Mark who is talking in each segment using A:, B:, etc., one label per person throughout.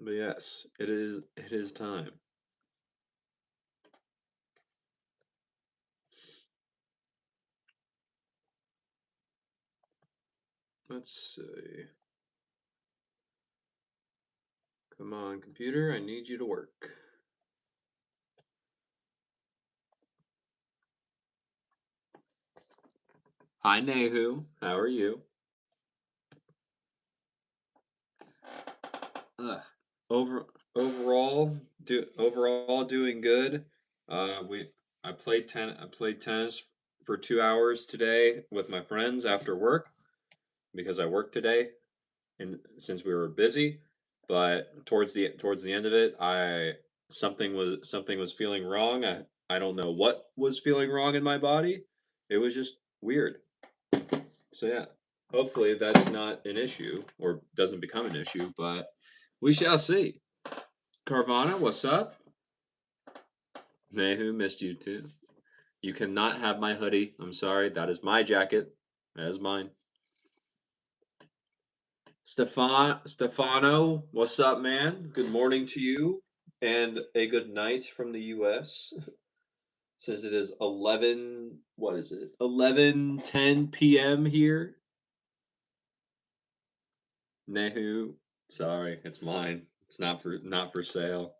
A: But yes, it is time. Let's see. Come on, computer, I need you to work. Hi Nehu, how are you? Ugh. Over overall doing good. We I played tennis for 2 hours today with my friends after work because I worked today and since we were busy. But towards the end of it, I something was feeling wrong. I don't know what was feeling wrong in my body. It was just weird. So yeah, hopefully that's not an issue or doesn't become an issue, but we shall see. Carvana, what's up? Mehu missed you too. You cannot have my hoodie. I'm sorry. That is my jacket. That is mine. Stefano, what's up, man? Good morning to you, and a good night from the U.S. Since it is 11, what is it? 11:10 p.m. here. Nehu, sorry, it's mine. It's not for sale.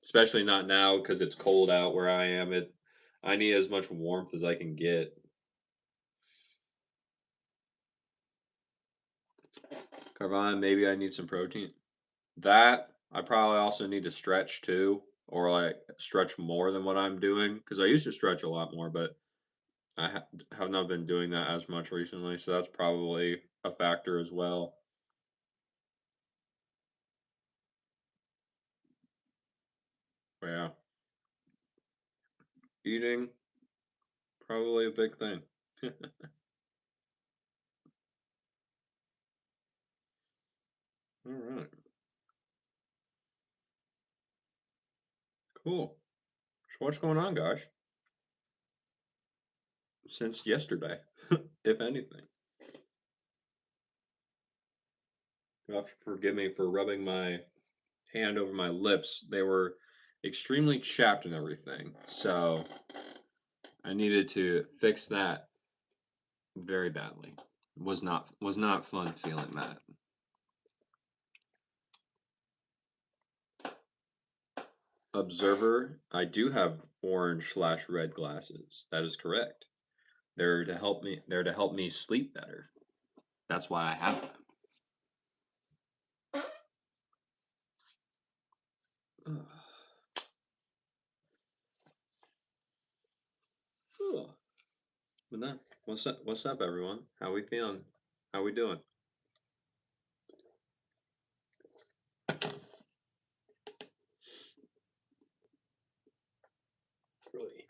A: Especially not now because it's cold out where I am. I need as much warmth as I can get. Carvana, maybe I need some protein. That I probably also need to stretch too, or like stretch more than what I'm doing because I used to stretch a lot more, but have not been doing that as much recently. So that's probably a factor as well. But yeah, eating probably a big thing. All right, cool. So what's going on, guys? Since yesterday, if anything, you have to forgive me for rubbing my hand over my lips. They were extremely chapped and everything. So I needed to fix that very badly. Was not fun feeling that. Observer, I do have orange/red glasses. That is correct. They're to help me sleep better. That's why I have them. Cool. But then, what's up, everyone? How we feeling? How we doing? Really?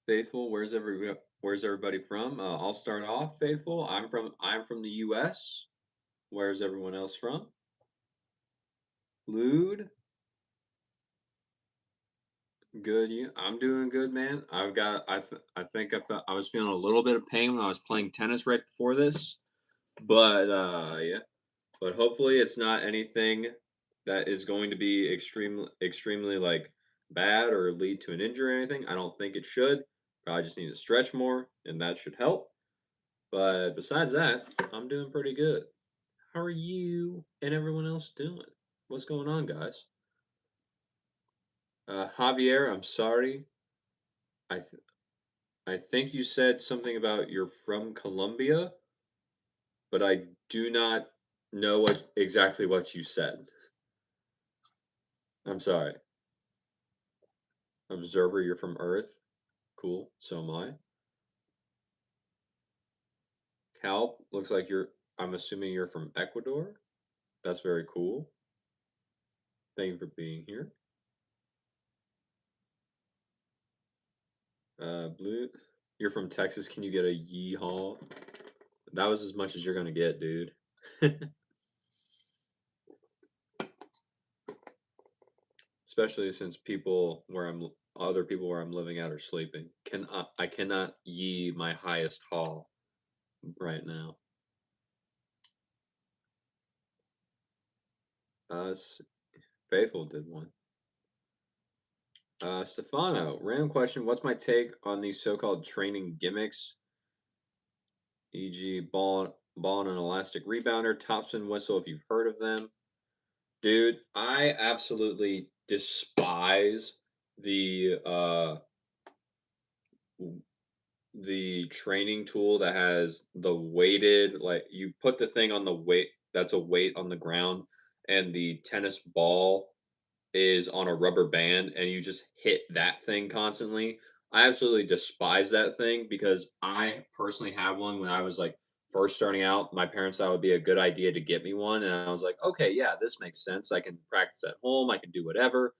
A: Faithful, where's everybody from? I'll start off. Faithful, I'm from the U.S. Where's everyone else from? Lude, good. I'm doing good, man. I think I was feeling a little bit of pain when I was playing tennis right before this, but yeah. But hopefully it's not anything that is going to be extremely like bad or lead to an injury or anything. I don't think it should. Probably just need to stretch more, and that should help. But besides that, I'm doing pretty good. How are you and everyone else doing? What's going on, guys? Javier, I'm sorry. I th- I think you said something about you're from Colombia, but I do not know what you said. I'm sorry. Observer, you're from Earth. Cool. So am I. Cal, looks like I'm assuming you're from Ecuador. That's very cool. Thank you for being here. Blue, you're from Texas. Can you get a yeehaw? That was as much as you're gonna get, dude. Especially since other people where I'm living at are sleeping. I cannot yee my highest haul. right now. Faithful did one. Stefano, random question. What's my take on these so-called training gimmicks, e.g., ball and an elastic rebounder, topspin whistle? If you've heard of them, dude, I absolutely despise the the training tool that has the weighted, like you put the thing on the weight, that's a weight on the ground, and the tennis ball is on a rubber band and you just hit that thing constantly. I absolutely despise that thing because I personally had one when I was like first starting out. My parents thought it would be a good idea to get me one. And I was like, okay, yeah, this makes sense. I can practice at home, I can do whatever.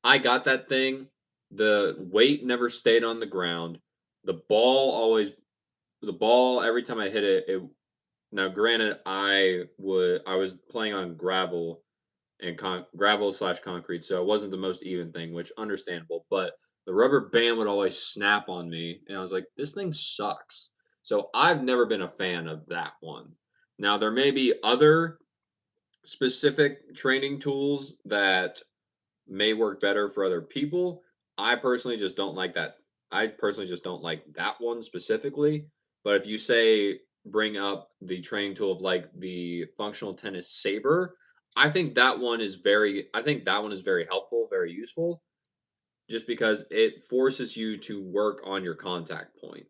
A: I got that thing. The weight never stayed on the ground. The ball always, the ball, every time I hit it, now granted, I was playing on gravel and gravel slash concrete, so it wasn't the most even thing, which understandable. But the rubber band would always snap on me, and I was like, "This thing sucks." So I've never been a fan of that one. Now there may be other specific training tools that may work better for other people. I personally just don't like that. I personally just don't like that one specifically. But if you say bring up the training tool of like the functional tennis saber, I think that one is very helpful, very useful, just because it forces you to work on your contact point.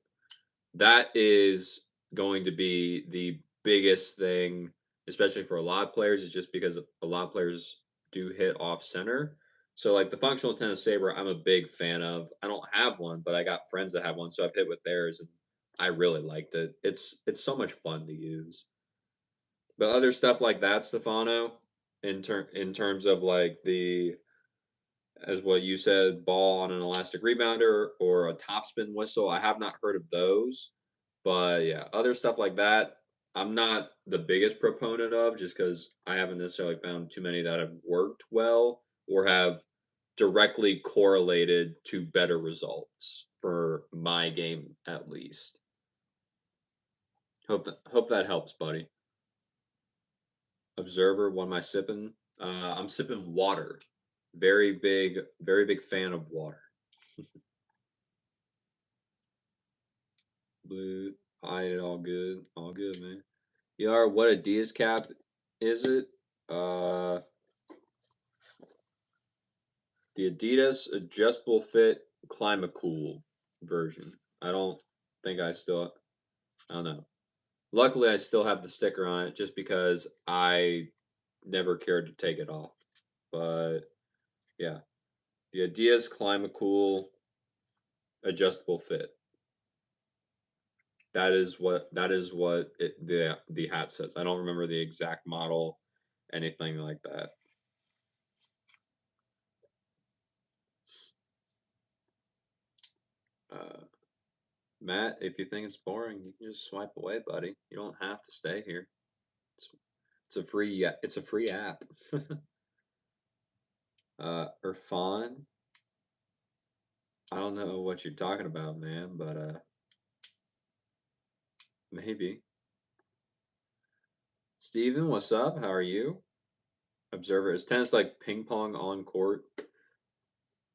A: That is going to be the biggest thing, especially for a lot of players, is just because a lot of players do hit off center. So, like the functional tennis saber, I'm a big fan of. I don't have one, but I got friends that have one, so I've hit with theirs, and I really liked it. It's so much fun to use. But other stuff like that, Stefano, in terms of like the as what you said, ball on an elastic rebounder or a topspin whistle. I have not heard of those, but yeah, other stuff like that, I'm not the biggest proponent of just because I haven't necessarily found too many that have worked well or have directly correlated to better results for my game at least. Hope that helps, buddy. Observer, what am I sipping? I'm sipping water. Very big fan of water. Blue, all good, man. Yar, what Adidas cap is it? Uh, the Adidas adjustable fit Climacool version. I don't think I don't know. Luckily, I still have the sticker on it just because I never cared to take it off. But yeah, the Adidas Climacool adjustable fit. The hat says. I don't remember the exact model, anything like that. Uh, Matt, if you think it's boring, you can just swipe away, buddy. You don't have to stay here. It's it's a free app. Irfan, I don't know what you're talking about, man, but maybe. Steven, what's up? How are you? Observer, is tennis like ping pong on court?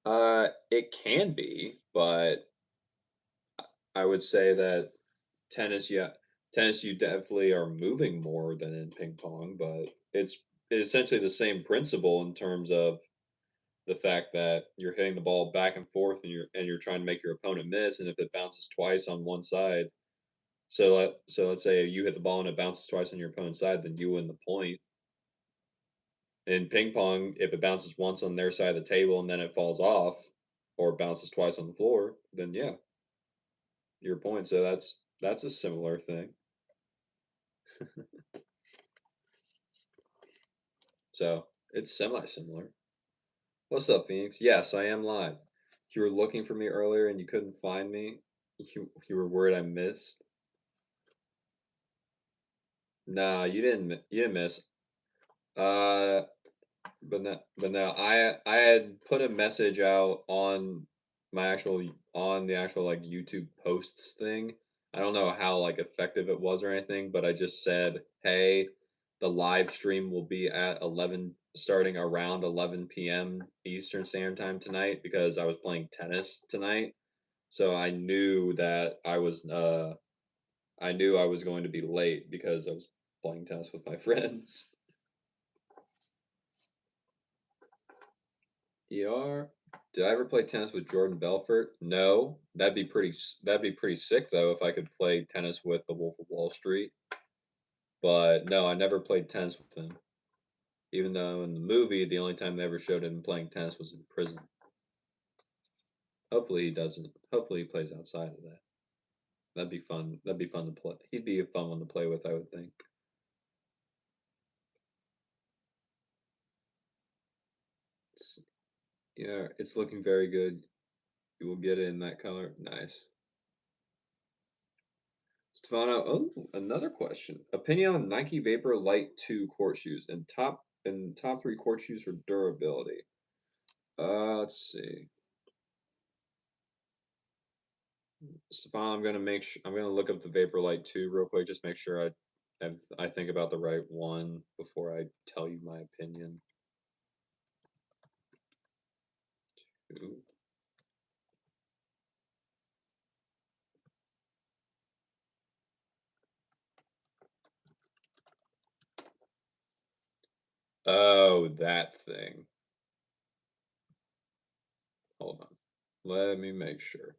A: It can be, but I would say that tennis, yeah, tennis you definitely are moving more than in ping pong, but it's essentially the same principle in terms of the fact that you're hitting the ball back and forth and you're trying to make your opponent miss, and if it bounces twice on one side, so let's say you hit the ball and it bounces twice on your opponent's side, then you win the point. In ping pong, if it bounces once on their side of the table and then it falls off, or bounces twice on the floor, then yeah, your point. So that's a similar thing. So it's semi similar. What's up, Phoenix? Yes, I am live. You were looking for me earlier and you couldn't find me. You were worried I missed. Nah, you didn't miss. Uh, but no, I had put a message out on my actual on the actual like YouTube posts thing I don't know how like effective it was or anything, but I just said, "Hey, the live stream will be at 11 starting around 11 p.m. Eastern Standard Time tonight because I was playing tennis tonight." So I knew I was going to be late because I was playing tennis with my friends. ER. Did I ever play tennis with Jordan Belfort? No. That'd be pretty sick though if I could play tennis with the Wolf of Wall Street. But no, I never played tennis with him. Even though in the movie the only time they ever showed him playing tennis was in prison. Hopefully he doesn't. Hopefully he plays outside of that. That'd be fun. That'd be fun to play. He'd be a fun one to play with, I would think. It's, yeah, it's looking very good. You will get it in that color. Nice. Stefano, oh, another question. Opinion on Nike Vapor Light 2 court shoes and top three court shoes for durability. Let's see. Stefano, I'm gonna look up the Vapor Light 2 real quick, just make sure I think about the right one before I tell you my opinion. Ooh. Oh, that thing. Hold on. Let me make sure.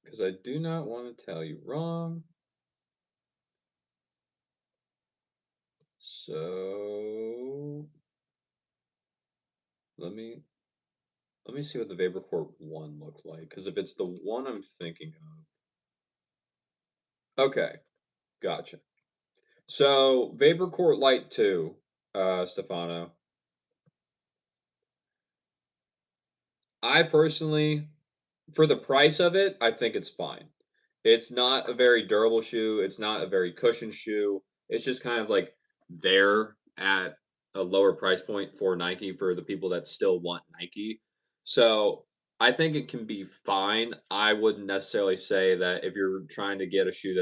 A: Because I do not want to tell you wrong. So let me see what the Vaporport 1 looked like. Because if it's the one I'm thinking of. Okay, gotcha. So Vaporport Light 2, Stefano. I personally, for the price of it, I think it's fine. It's not a very durable shoe. It's not a very cushioned shoe. It's just kind of like there at a lower price point for Nike for the people that still want Nike. So I think it can be fine. I wouldn't necessarily say that if you're trying to get a shoe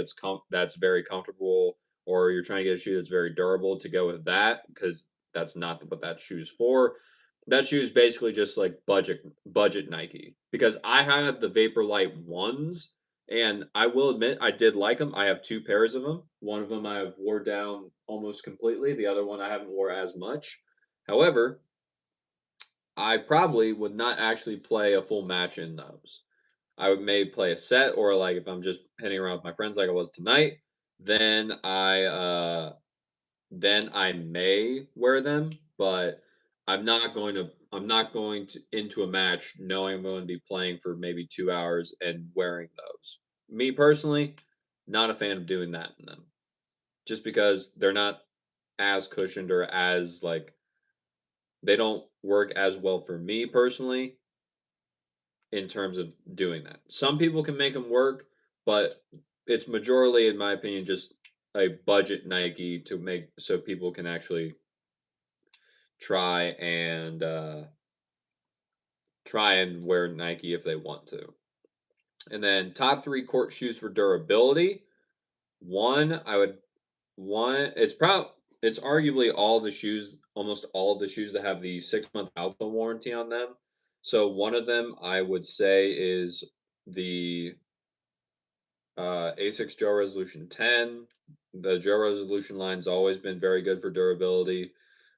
A: that's very comfortable, or you're trying to get a shoe that's very durable, to go with that, because that's not what that shoe's for. That shoe is basically just like budget Nike, because I had the Vaporlight ones, and I will admit I did like them. I have two pairs of them. One of them I have wore down almost completely. The other one I haven't wore as much. However, I probably would not actually play a full match in those. I would maybe play a set, or like if I'm just hanging around with my friends like I was tonight, then I may wear them, but I'm not going to into a match knowing I'm going to be playing for maybe 2 hours and wearing those. Me personally, not a fan of doing that in them. Just because they're not as cushioned, or as like, they don't work as well for me personally in terms of doing that. Some people can make them work, but it's majorly, in my opinion, just a budget Nike to make so people can actually try and uh, try and wear Nike if they want to. And then top three court shoes for durability. One, I would one. It's arguably all the shoes, almost all of the shoes that have the 6 month Alpha warranty on them. So one of them I would say is the Asics Gel Resolution 10. The Gel Resolution line's always been very good for durability.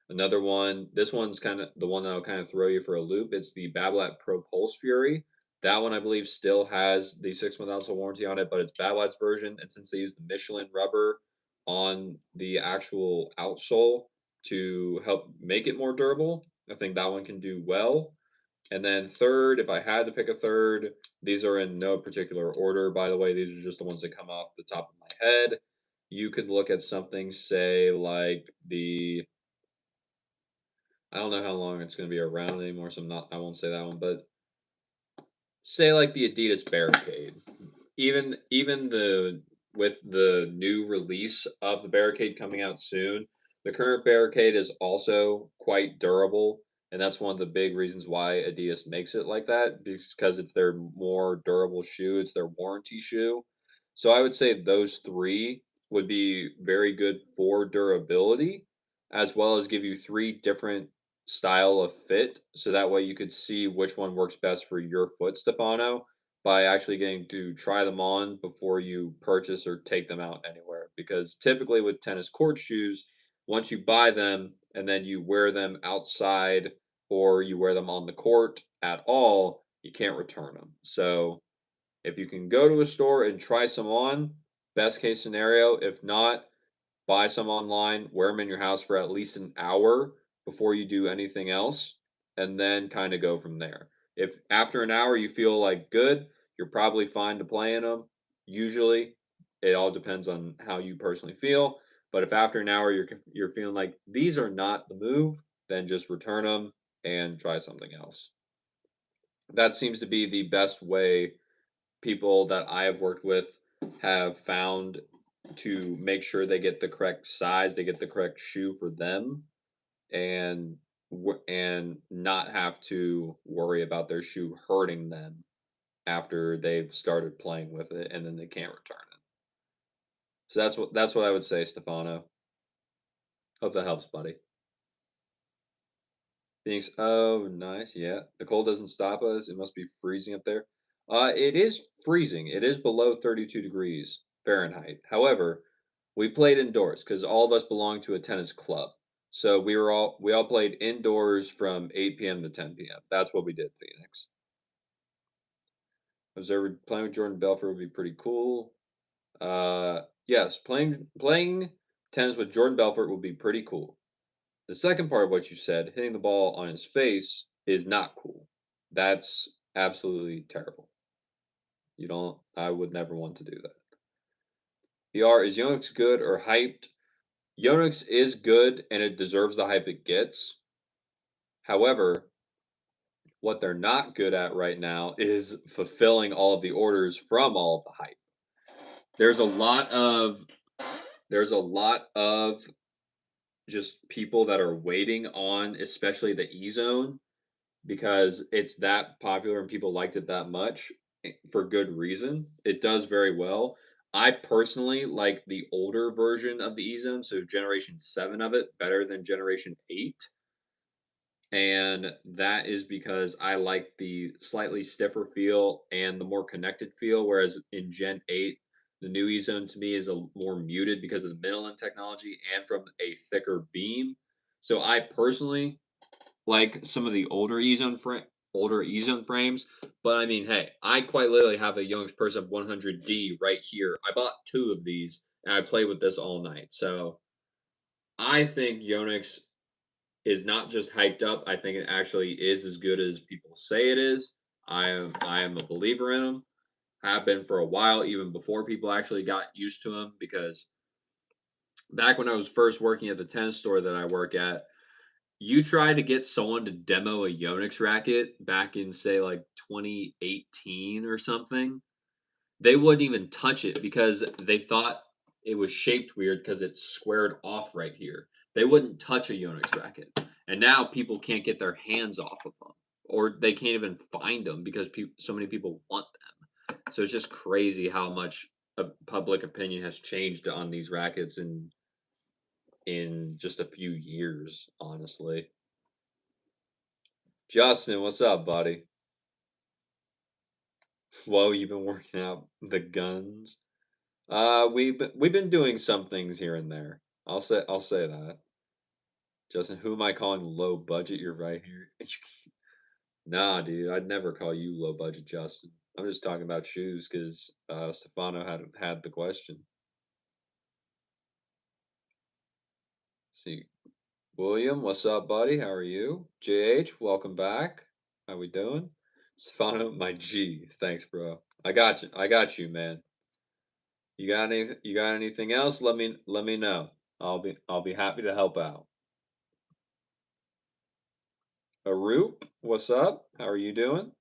A: Another one, this one's kind of the one that'll kind of throw you for a loop. It's the Babolat Pro Pulse Fury. That one, I believe, still has the 6 month also warranty on it, but it's Babolat's version. And since they use the Michelin rubber on the actual outsole to help make it more durable, I think that one can do well. And then third, if I had to pick a third, these are in no particular order, by the way. These are just the ones that come off the top of my head. You could look at something, say, like I don't know how long it's going to be around anymore, so I won't say that one, but say like the Adidas Barricade. Even the with the new release of the Barricade coming out soon, the current Barricade is also quite durable. and that's one of the big reasons why Adidas makes it like that, because it's their more durable shoe, it's their warranty shoe. So I would say those 3 would be very good for durability, as well as give you 3 different style of fit, so that way you could see which one works best for your foot, Stefano, by actually getting to try them on before you purchase or take them out anywhere. Because typically with tennis court shoes, once you buy them and then you wear them outside or you wear them on the court at all, you can't return them. So if you can go to a store and try some on, best case scenario. If not, buy some online, wear them in your house for at least an hour before you do anything else, and then kind of go from there. If after an hour you feel like good, you're probably fine to play in them. Usually, it all depends on how you personally feel. But if after an hour you're feeling like these are not the move, then just return them and try something else. That seems to be the best way people that I have worked with have found to make sure they get the correct size, they get the correct shoe for them, and and not have to worry about their shoe hurting them after they've started playing with it and then they can't return it. So that's what I would say, Stefano. Hope that helps, buddy. Phoenix, oh, nice, yeah. The cold doesn't stop us. It must be freezing up there. It is freezing. It is below 32 degrees Fahrenheit. However, we played indoors because all of us belong to a tennis club. So we all played indoors from 8 p.m. to 10 p.m. That's what we did, Phoenix. Observer playing with Jordan Belfort would be pretty cool. Yes, playing tennis with Jordan Belfort would be pretty cool. The second part of what you said, hitting the ball on his face, is not cool. That's absolutely terrible. You don't I would never want to do that. PR, is Yonex good or hyped? Yonex is good and it deserves the hype it gets. However, what they're not good at right now is fulfilling all of the orders from all of the hype. There's a lot of there's a lot of just people that are waiting on especially the E zone because it's that popular and people liked it that much for good reason. It does very well. I personally like the older version of the E Zone, so Generation 7 of it, better than Generation 8. And that is because I like the slightly stiffer feel and the more connected feel, whereas in Gen 8, the new E Zone to me is a more muted because of the middle technology and from a thicker beam. So I personally like some of the older E Zone frames. But I mean, hey, I quite literally have a Young's Percept 100D right here. I bought 2 of these and I play with this all night. So I think Yonex is not just hyped up. I think it actually is as good as people say it is. I am a believer in them. Have been for a while, even before people actually got used to them. Because back when I was first working at the tennis store that I work at, you try to get someone to demo a Yonex racket back in, say, like 2018 or something, they wouldn't even touch it because they thought it was shaped weird because it's squared off right here. They wouldn't touch a Yonex racket. And now people can't get their hands off of them, or they can't even find them because so many people want them. So it's just crazy how much public opinion has changed on these rackets in just a few years, honestly. Justin, what's up, buddy? Whoa, you've been working out the guns. We've been doing some things here and there. I'll say that. Justin, who am I calling low budget? You're right here. Nah, dude, I'd never call you low budget, Justin. I'm just talking about shoes because Stefano had the question. See, William, what's up, buddy? How are you? JH, welcome back. How we doing? Stefano, my G. Thanks, bro. I got you. I got you, man. You got anything else? Let me know. I'll be happy to help out. Arup, what's up? How are you doing?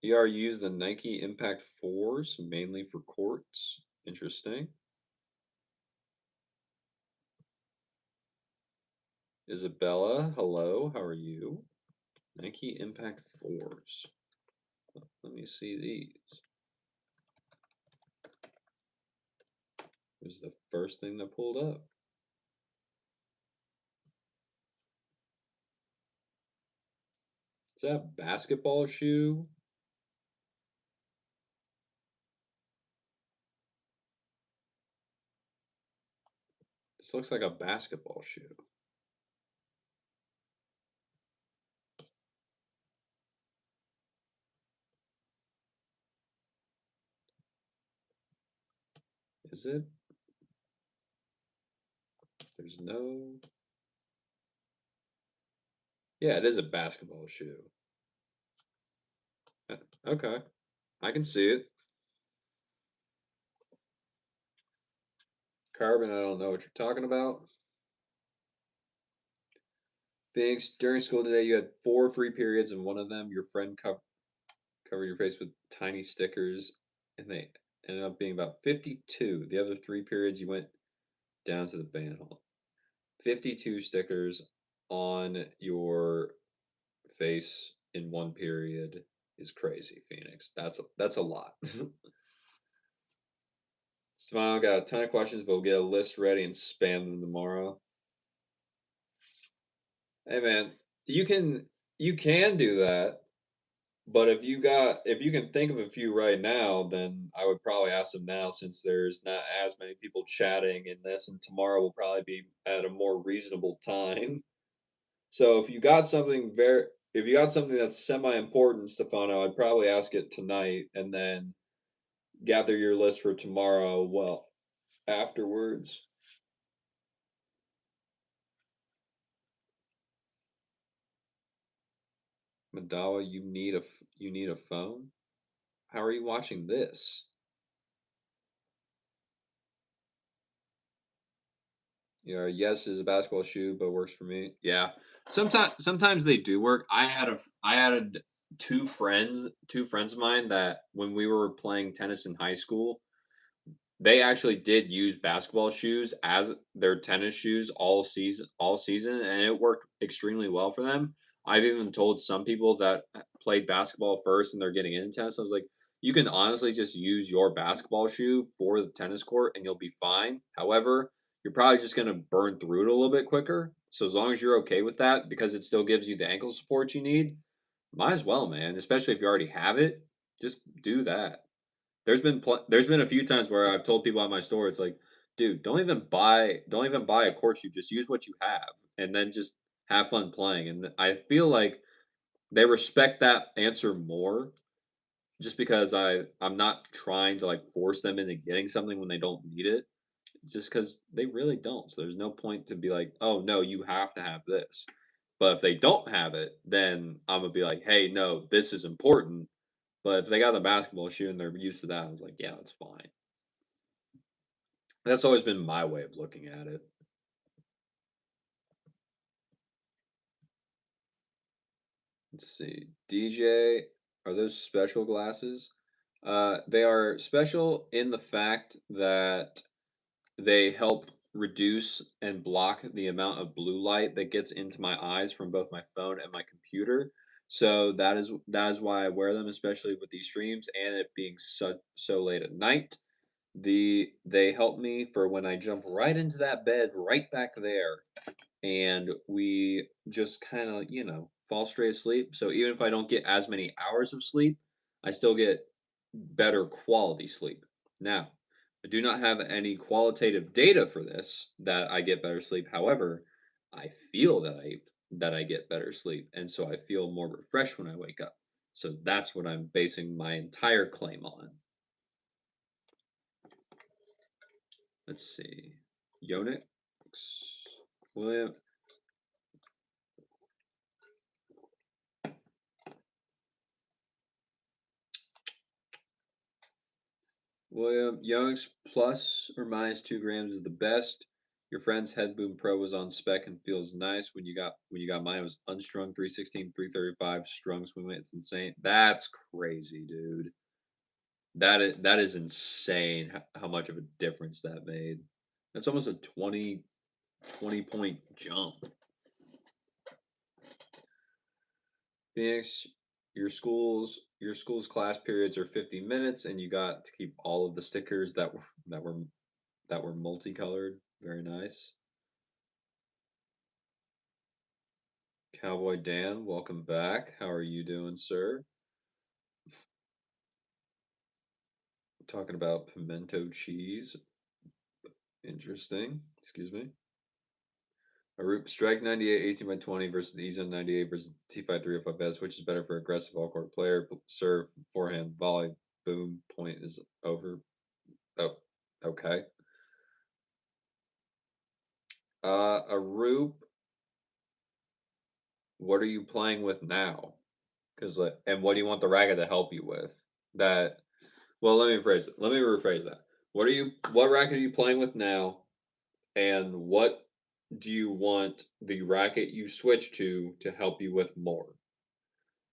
A: ER used the Nike Impact 4s mainly for courts. Interesting. Isabella, hello, how are you? Nike Impact 4s. Let me see these. This is the first thing that pulled up. Is that a basketball shoe? This looks like a basketball shoe. Is it? There's no. Yeah, it is a basketball shoe. Okay, I can see it. Carbon, I don't know what you're talking about. Phoenix, during school today, you had 4 free periods, and one of them, your friend covered your face with tiny stickers, and they ended up being about 52. The other 3 periods, you went down to the band hall. 52 stickers on your face in 1 period is crazy, Phoenix. That's a lot. Smile got a ton of questions, but we'll get a list ready and spam them tomorrow. Hey man, you can do that, but if you can think of a few right now, then I would probably ask them now since there's not as many people chatting in this, and tomorrow will probably be at a more reasonable time. So if you got something that's semi-important, Stefano, I'd probably ask it tonight and then gather your list for tomorrow, well, afterwards. Madawa, you need a phone? How are you watching this? Yes is a basketball shoe, but works for me. Yeah. Sometimes they do work. I had two friends of mine that when we were playing tennis in high school, they actually did use basketball shoes as their tennis shoes all season, and it worked extremely well for them. I've even told some people that played basketball first and they're getting into tennis. I was like, you can honestly just use your basketball shoe for the tennis court and you'll be fine. However, you're probably just going to burn through it a little bit quicker. So as long as you're okay with that, because it still gives you the ankle support you need, might as well, man. Especially if you already have it, just do that. There's been a few times where I've told people at my store, it's like, dude, don't even buy a court shoe. Just use what you have, and then just have fun playing. And I feel like they respect that answer more, just because I'm not trying to like force them into getting something when they don't need it, just because they really don't. So there's no point to be like, oh no, you have to have this. But if they don't have it, then I'm gonna be like, hey, no, this is important. But if they got the basketball shoe and they're used to that, I was like, yeah, that's fine. That's always been my way of looking at it. Let's see. DJ, are those special glasses? They are special in the fact that they help reduce and block the amount of blue light that gets into my eyes from both my phone and my computer. So that is why I wear them, especially with these streams and it being so late at night. They help me for when I jump right into that bed right back there and we just kind of, fall straight asleep. So even if I don't get as many hours of sleep, I still get better quality sleep. Now, I do not have any qualitative data for this that I get better sleep. However, I feel that I get better sleep, and so I feel more refreshed when I wake up. So that's what I'm basing my entire claim on. Let's see. Yonix William William Young's plus or minus 2 grams is the best. Your friend's Headboom Pro was on spec and feels nice. When you got mine, it was unstrung 316, 335 strung swing weight. It's insane. That's crazy, dude. That is insane how much of a difference that made. That's almost a 20 point jump. Phoenix, your school's class periods are 50 minutes, and you got to keep all of the stickers that were multicolored. Very nice. Cowboy Dan, welcome back. How are you doing, sir? Talking about pimento cheese. Interesting. Excuse me. A root strike 98, 18 by 20 versus the Ezen 98 versus the T5 305S. Which is better for aggressive all court player? Serve, forehand, volley, boom, point is over. Oh, okay. A Roop, what are you playing with now? Because and what do you want the racket to help you with? That well, let me rephrase it. Let me rephrase that. What racket are you playing with now? And what do you want the racket you switch to help you with more?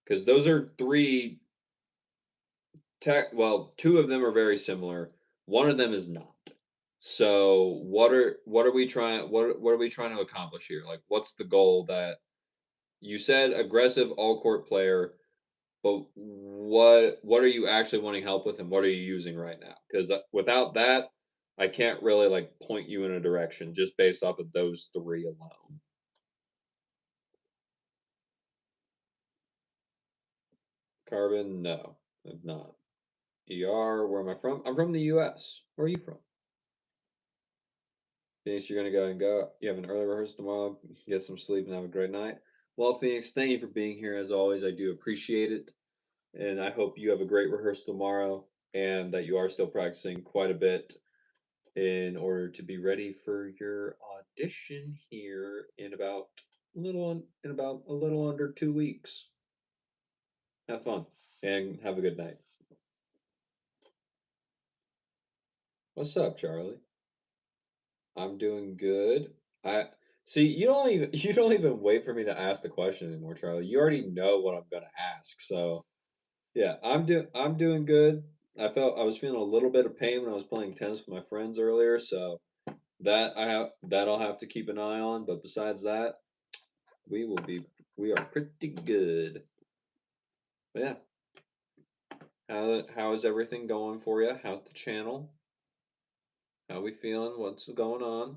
A: Because those are three well, two of them are very similar. One of them is not. So what are we trying what are we trying to accomplish here? Like what's the goal that you said aggressive all court player, but what are you actually wanting help with and what are you using right now? Because without that, I can't really like point you in a direction just based off of those three alone. Carbon, no, I'm not. ER, where am I from? I'm from the US. Where are you from? Phoenix, you're gonna go and go. You have an early rehearsal tomorrow. Get some sleep and have a great night. Well, Phoenix, thank you for being here as always. I do appreciate it. And I hope you have a great rehearsal tomorrow and that you are still practicing quite a bit in order to be ready for your audition here in about a little under 2 weeks. Have fun and have a good night. What's up, Charlie? I'm doing good. I see you don't even wait for me to ask the question anymore, Charlie. You already know what I'm gonna ask. So yeah, I'm doing good. I was feeling a little bit of pain when I was playing tennis with my friends earlier, so that I'll have to keep an eye on. But besides that, we will be we are pretty good. But yeah, how is everything going for you? How's the channel? How we feeling? What's going on?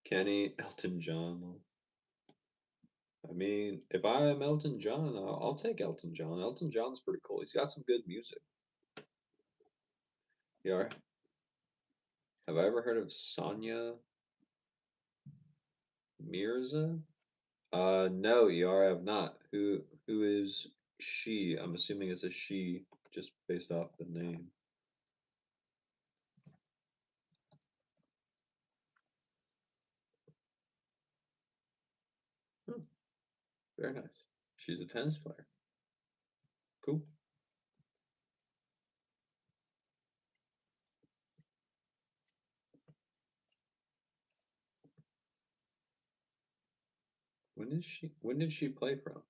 A: Kenny, Elton John. I mean, if I am Elton John, I'll take Elton John. Elton John's pretty cool. He's got some good music. Yeah. Have I ever heard of Sonia Mirza? No, ER, I have not. Who is she? I'm assuming it's a she, just based off the name. Hmm, very nice. She's a tennis player. Cool. When did she play from?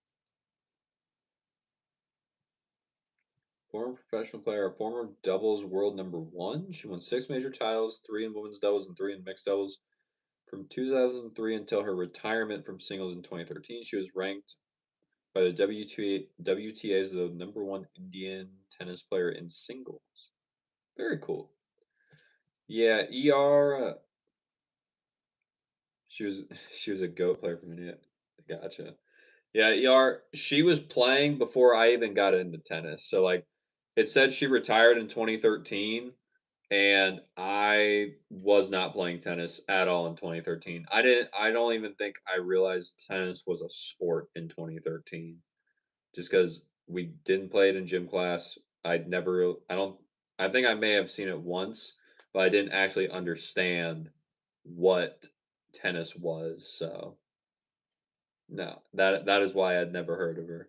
A: Former professional player, former doubles world number one. She won 6 major titles, 3 in women's doubles and 3 in mixed doubles. From 2003 until her retirement from singles in 2013, she was ranked by the WTA as the number one Indian tennis player in singles. Very cool. Yeah, she was she was a goat player from India. Gotcha. Yeah, she was playing before I even got into tennis. So like it said she retired in 2013 and I was not playing tennis at all in 2013. I don't even think I realized tennis was a sport in 2013 just cuz we didn't play it in gym class. I don't I think I may have seen it once, but I didn't actually understand what tennis was. So no, that is why I'd never heard of her.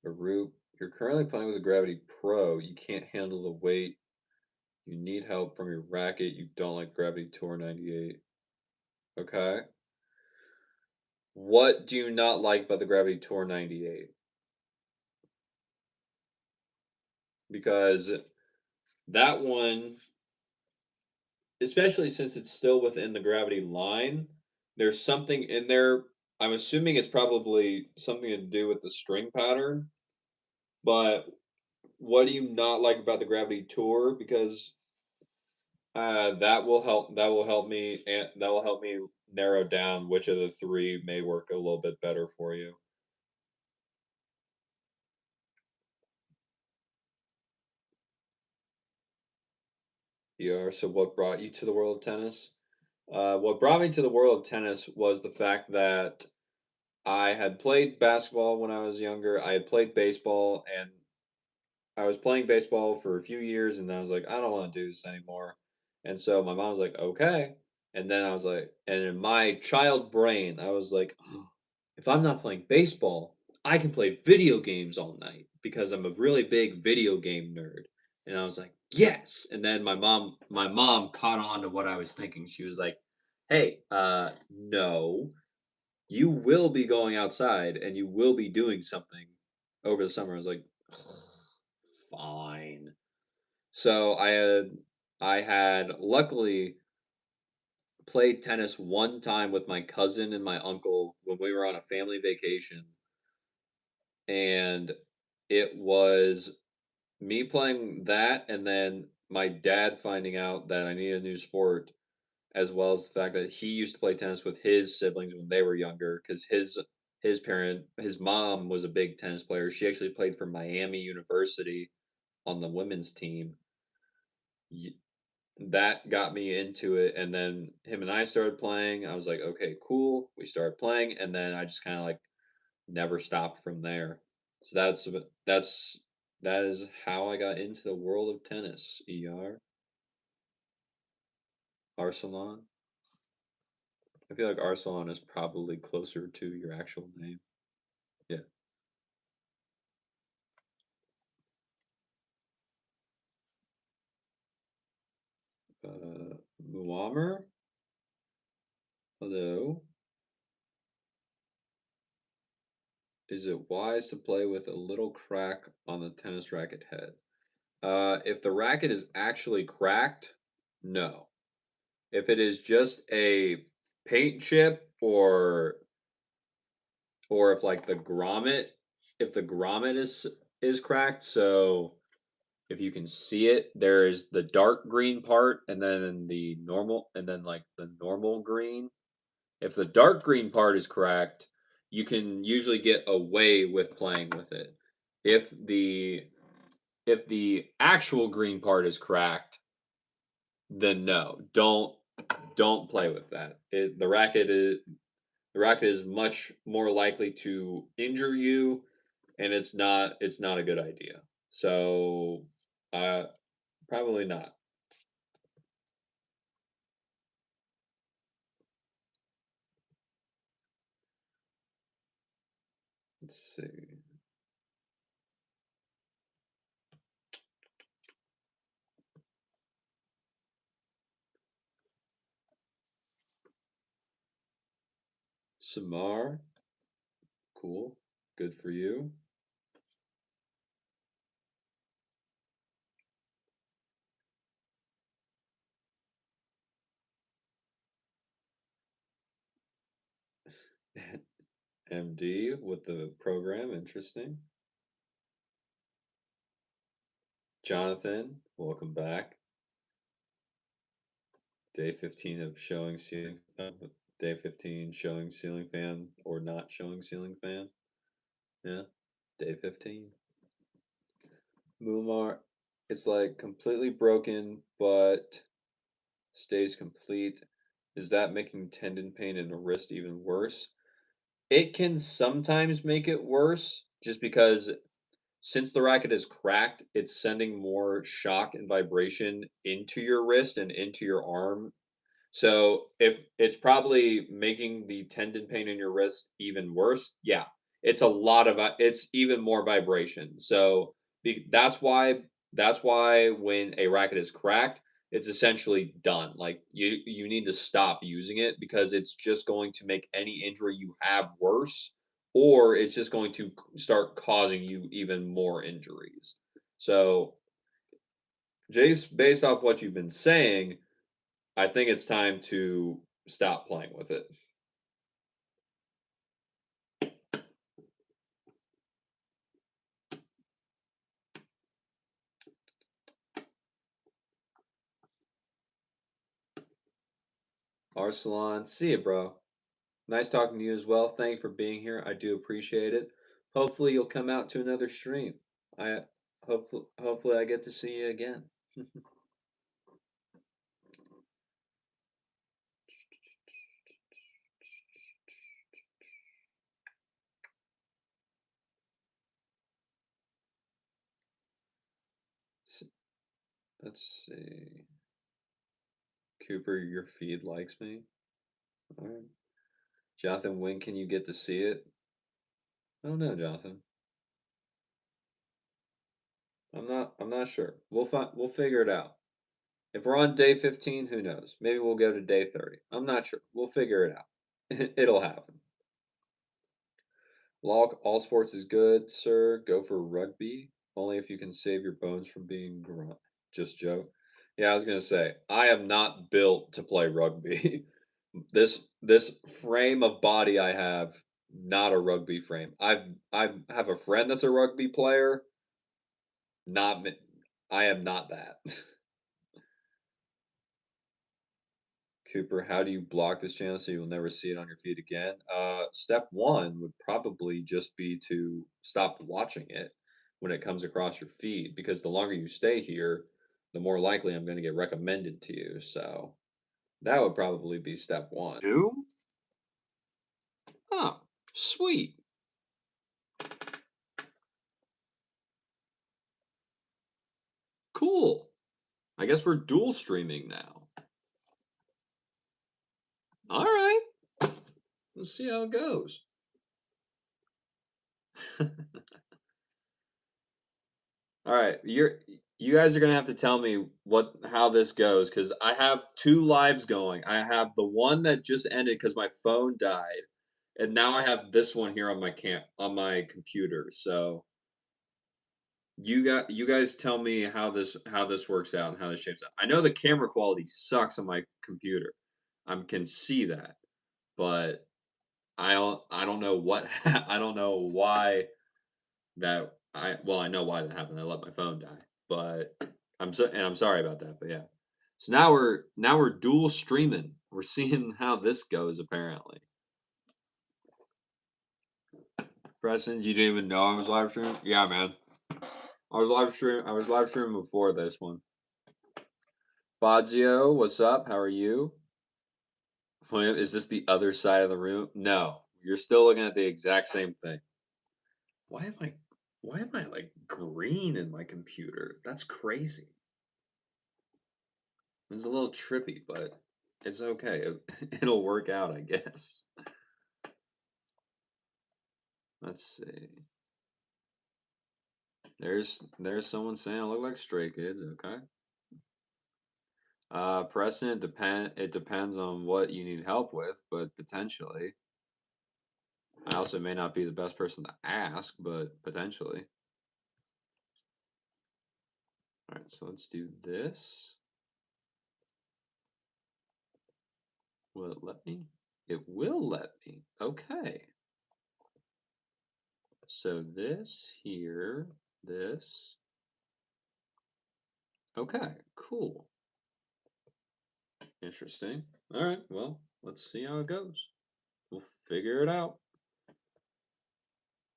A: Arup, you're currently playing with a Gravity Pro. You can't handle the weight. You need help from your racket. You don't like Gravity Tour 98. Okay. What do you not like about the Gravity Tour 98? Because that one especially since it's still within the gravity line, there's something in there. I'm assuming it's probably something to do with the string pattern, but what do you not like about the Gravity Tour? Because that will help me narrow down which of the three may work a little bit better for you. So what brought you to the world of tennis? What brought me to the world of tennis was the fact that I had played basketball when I was younger. I had played baseball, and I was playing baseball for a few years, and then I was like, I don't want to do this anymore. And so my mom was like, okay. And then I was like, and in my child brain, I was like, if I'm not playing baseball, I can play video games all night because I'm a really big video game nerd. And I was like, yes. And then my mom caught on to what I was thinking. She was like, hey, no, you will be going outside and you will be doing something over the summer. I was like, fine. So I had luckily played tennis one time with my cousin and my uncle when we were on a family vacation, and it was me playing that and then my dad finding out that I needed a new sport, as well as the fact that he used to play tennis with his siblings when they were younger because his mom was a big tennis player. She actually played for Miami University on the women's team. Y- That got me into it, and then him and I started playing. I was like, okay, cool. We started playing, and then I just kind of like never stopped from there. So that is how I got into the world of tennis. Arsalan. I feel like Arsalan is probably closer to your actual name. Yeah. Muammer. Hello. Is it wise to play with a little crack on the tennis racket head? If the racket is actually cracked, no. If it is just a paint chip, or if like the grommet is cracked, so if you can see it, there is the dark green part and then like the normal green. If the dark green part is cracked, you can usually get away with playing with it. If the if the actual green part is cracked, then no, don't play with that. The racket is much more likely to injure you, and it's not a good idea. So, uh, probably not. Let's see. Samar, cool, good for you. MD with the program, interesting. Jonathan, welcome back. Day 15 of showing ceiling. Day 15 showing ceiling fan or not showing ceiling fan. Yeah, day 15. Mumar, it's like completely broken, but stays complete. Is that making tendon pain in the wrist even worse? It can sometimes make it worse just because since the racket is cracked, it's sending more shock and vibration into your wrist and into your arm. So if it's probably making the tendon pain in your wrist even worse, yeah, it's even more vibration. So that's why when a racket is cracked, it's essentially done. Like you need to stop using it because it's just going to make any injury you have worse, or it's just going to start causing you even more injuries. So, Jace, based off what you've been saying, I think it's time to stop playing with it. Arsalan, see you, bro. Nice talking to you as well. Thank you for being here. I do appreciate it. Hopefully you'll come out to another stream. I hopefully I get to see you again. Let's see. Cooper, your feed likes me. All right. Jonathan, when can you get to see it? I don't know, Jonathan. I'm not sure. We'll figure it out. If we're on day 15, who knows? Maybe we'll go to day 30. I'm not sure. We'll figure it out. It'll happen. Log all sports is good, sir. Go for rugby. Only if you can save your bones from being grunt. Just joke. Yeah, I was gonna say, I am not built to play rugby. This frame of body I have, not a rugby frame. I have a friend that's a rugby player. Not me. I am not that. Cooper, how do you block this channel so you'll never see it on your feed again? Step one would probably just be to stop watching it when it comes across your feed, because the longer you stay here, the more likely I'm going to get recommended to you. So that would probably be step one. Doom? Oh, sweet. Cool. I guess we're dual streaming now. All right. Let's see how it goes. All right, you guys are gonna have to tell me how this goes, because I have two lives going. I have the one that just ended because my phone died, and now I have this one here on my computer. So you guys tell me how this works out and how this shapes out. I know the camera quality sucks on my computer. I can see that, but I don't know what I don't know why that I know why that happened. I let my phone die, but I'm sorry about that. But yeah, so now we're dual streaming. We're seeing how this goes. Apparently, Preston, you didn't even know I was live streaming. Yeah, man, I was live streaming before this one. Fazio, what's up? How are you? William, is this the other side of the room? No, you're still looking at the exact same thing. Why am I? Why am I like green in my computer? That's crazy. It's a little trippy, but it's okay. It'll work out, I guess. Let's see. There's someone saying I look like Stray Kids. Okay. Preston, it depends on what you need help with, but potentially. I also may not be the best person to ask, but potentially. All right, so let's do this. Will it let me? It will let me. Okay. So this here, this. Okay, cool. Interesting. All right, well, let's see how it goes. We'll figure it out.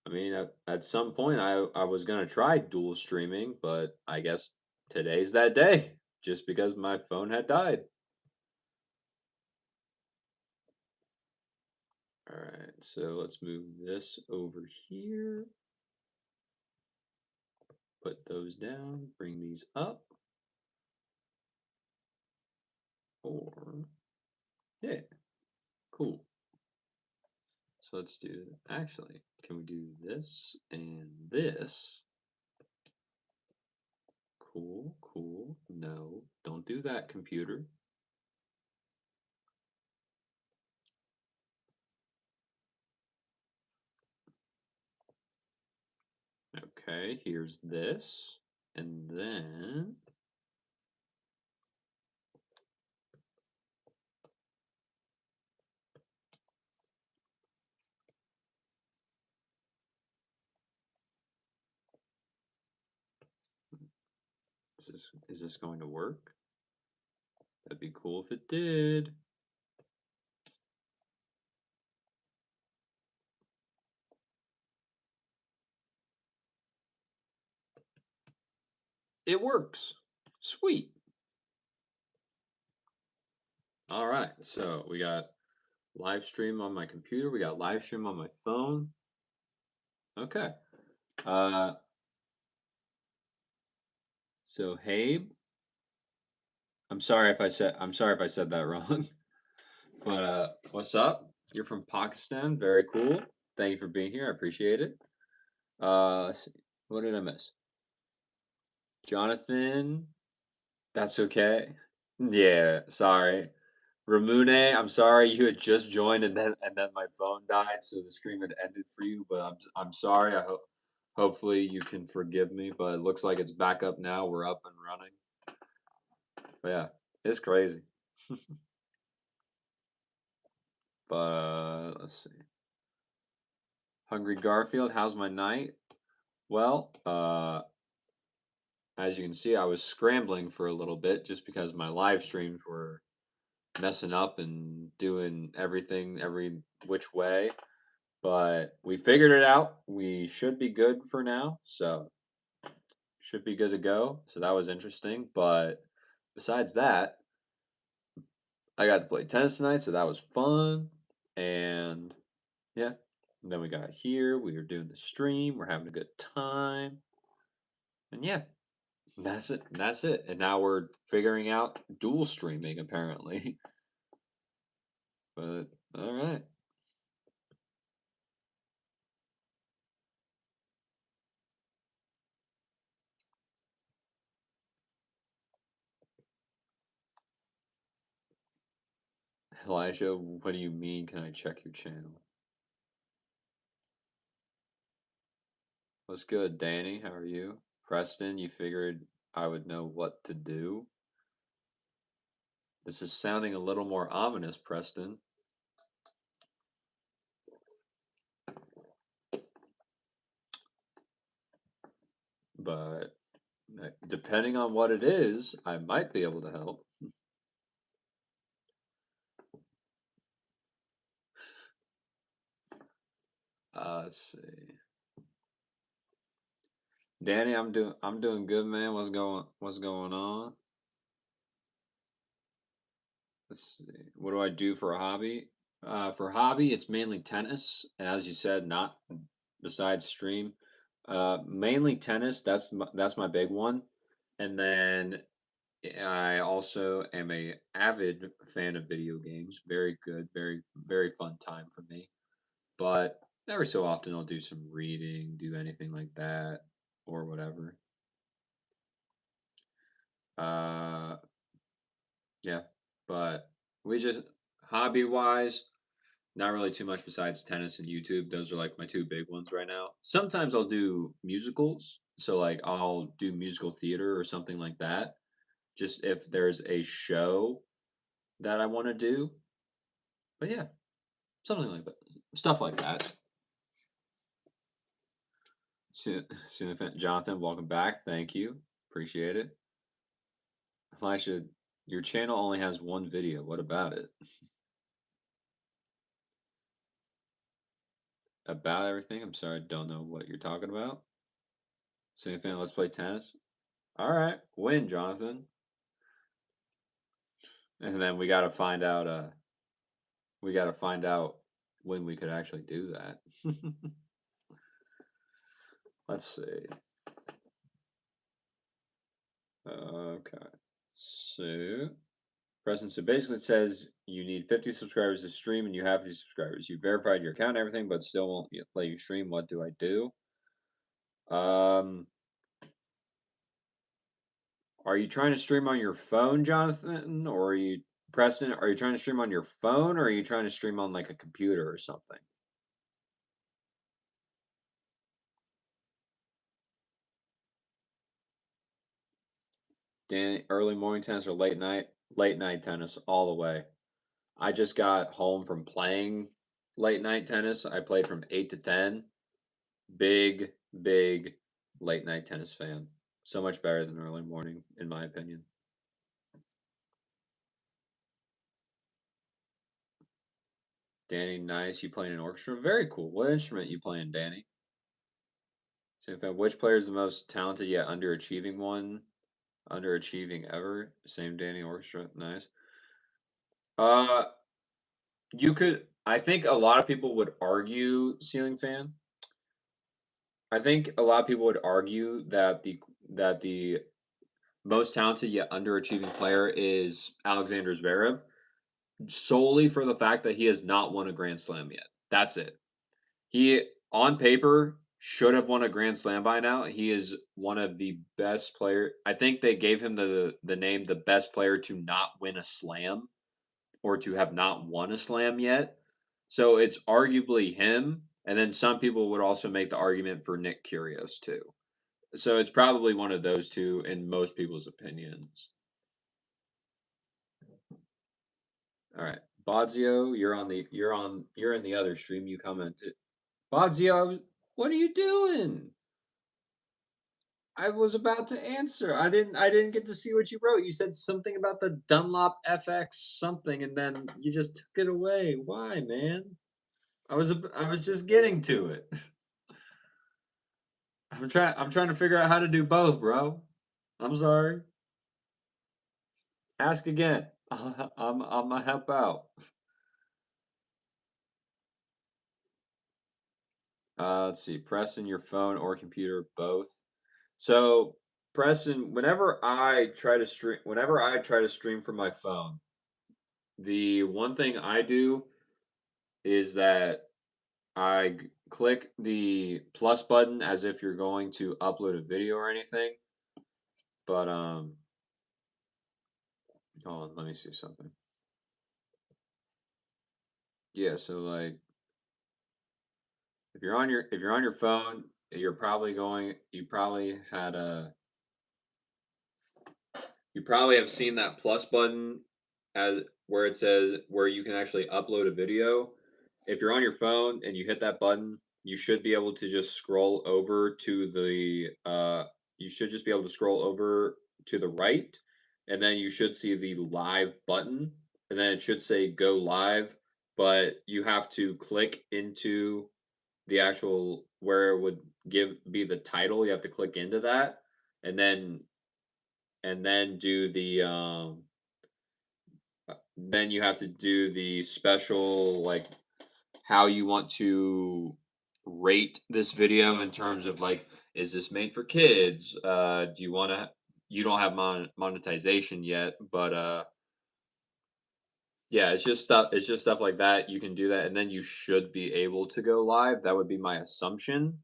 A: I mean, at some point, I was going to try dual streaming, but I guess today's that day, just because my phone had died. All right, so let's move this over here. Put those down, bring these up. Or, yeah, cool. So let's do, actually, can we do this and this? Cool, cool. No, don't do that, computer. Okay, here's this. And then Is this going to work? That'd be cool if it did. It works. Sweet. All right. So we got live stream on my computer. We got live stream on my phone. Okay. So Habe, I'm sorry if I said that wrong. But what's up? You're from Pakistan. Very cool. Thank you for being here. I appreciate it. Let's see. What did I miss? Jonathan. That's okay. Yeah, sorry. Ramune, I'm sorry you had just joined and then my phone died, so the stream had ended for you. But I'm sorry. I hope hopefully you can forgive me. But it looks like it's back up now. We're up and running. But yeah, it's crazy. But let's see. Hungry Garfield, how's my night? Well, as you can see, I was scrambling for a little bit just because my live streams were messing up and doing everything every which way. But we figured it out. We should be good for now. So, should be good to go. So, that was interesting. But besides that, I got to play tennis tonight. So, that was fun. And yeah. And then we got here. We were doing the stream. We're having a good time. And yeah, that's it. That's it. And now we're figuring out dual streaming, apparently. But, all right. Elijah, what do you mean? Can I check your channel? What's good, Danny? How are you? Preston, you figured I would know what to do? This is sounding a little more ominous, Preston. But depending on what it is, I might be able to help. Let's see. Danny, I'm doing good, man. What's going on? Let's see. What do I do for a hobby? For hobby, it's mainly tennis, as you said, not besides stream. Mainly tennis. That's my big one. And then I also am a avid fan of video games. Very good, very fun time for me. But every so often I'll do some reading, do anything like that, or whatever. Uh, yeah. But we just hobby wise, not really too much besides tennis and YouTube. Those are like my two big ones right now. Sometimes I'll do musicals. So like I'll do musical theater or something like that. Just if there's a show that I want to do. But yeah, something like that. Stuff like that. Jonathan, welcome back. Thank you. Appreciate it. Elisha, your channel only has one video. What about it? About everything? I'm sorry, I don't know what you're talking about. Fan, let's play tennis. All right, win, Jonathan. And then we got to find out. We got to find out when we could actually do that. Let's see. Okay. So, Preston, so basically it says you need 50 subscribers to stream and you have these subscribers. You verified your account and everything, but still won't let you stream. What do I do? Are you trying to stream on your phone, Jonathan? Or are you, Preston, are you trying to stream on your phone or are you trying to stream on like a computer or something? Danny, early morning tennis or late night? Late night tennis all the way. I just got home from playing late night tennis. I played from 8 to 10. Big late night tennis fan. So much better than early morning, in my opinion. Danny, nice. You playing an orchestra? Very cool. What instrument you playing, Danny? Same fan. Which player is the most talented yet underachieving one? Underachieving ever? Same Danny orchestra. Nice. Uh, you could. I think a lot of people would argue ceiling fan. I think a lot of people would argue that the most talented yet underachieving player is Alexander Zverev, solely for the fact that he has not won a Grand Slam yet. That's it. He, on paper, should have won a Grand Slam by now. He is one of the best player. I think they gave him the name the best player to not win a slam or to have not won a slam yet. So it's arguably him. And then some people would also make the argument for Nick Kyrgios too. So it's probably one of those two in most people's opinions. All right, Bodzio, you're in the other stream. You commented, Bodzio, what are you doing? I was about to answer. I didn't get to see what you wrote. You said something about the Dunlop FX something, and then you just took it away. Why, man? I was just getting to it. I'm trying to figure out how to do both, bro. I'm sorry. Ask again. I'm gonna help out. Let's see. Press in your phone or computer, both. So, Preston, whenever I try to stream from my phone, the one thing I do is that click the plus button as if you're going to upload a video or anything. But hold on, let me see something. Yeah, so like if you're on your phone, you probably have seen that plus button as where it says where you can actually upload a video. If you're on your phone and you hit that button, you should be able to just scroll over to the you should just be able to scroll over to the right, and then you should see the live button, and then it should say go live, but you have to click into the actual where it would be the title. You have to click into that, and then do then you have to do the special, like, how you want to rate this video in terms of like, is this made for kids? Do you want to? You don't have monetization yet, but yeah, it's just stuff. It's just stuff like that. You can do that, and then you should be able to go live. That would be my assumption.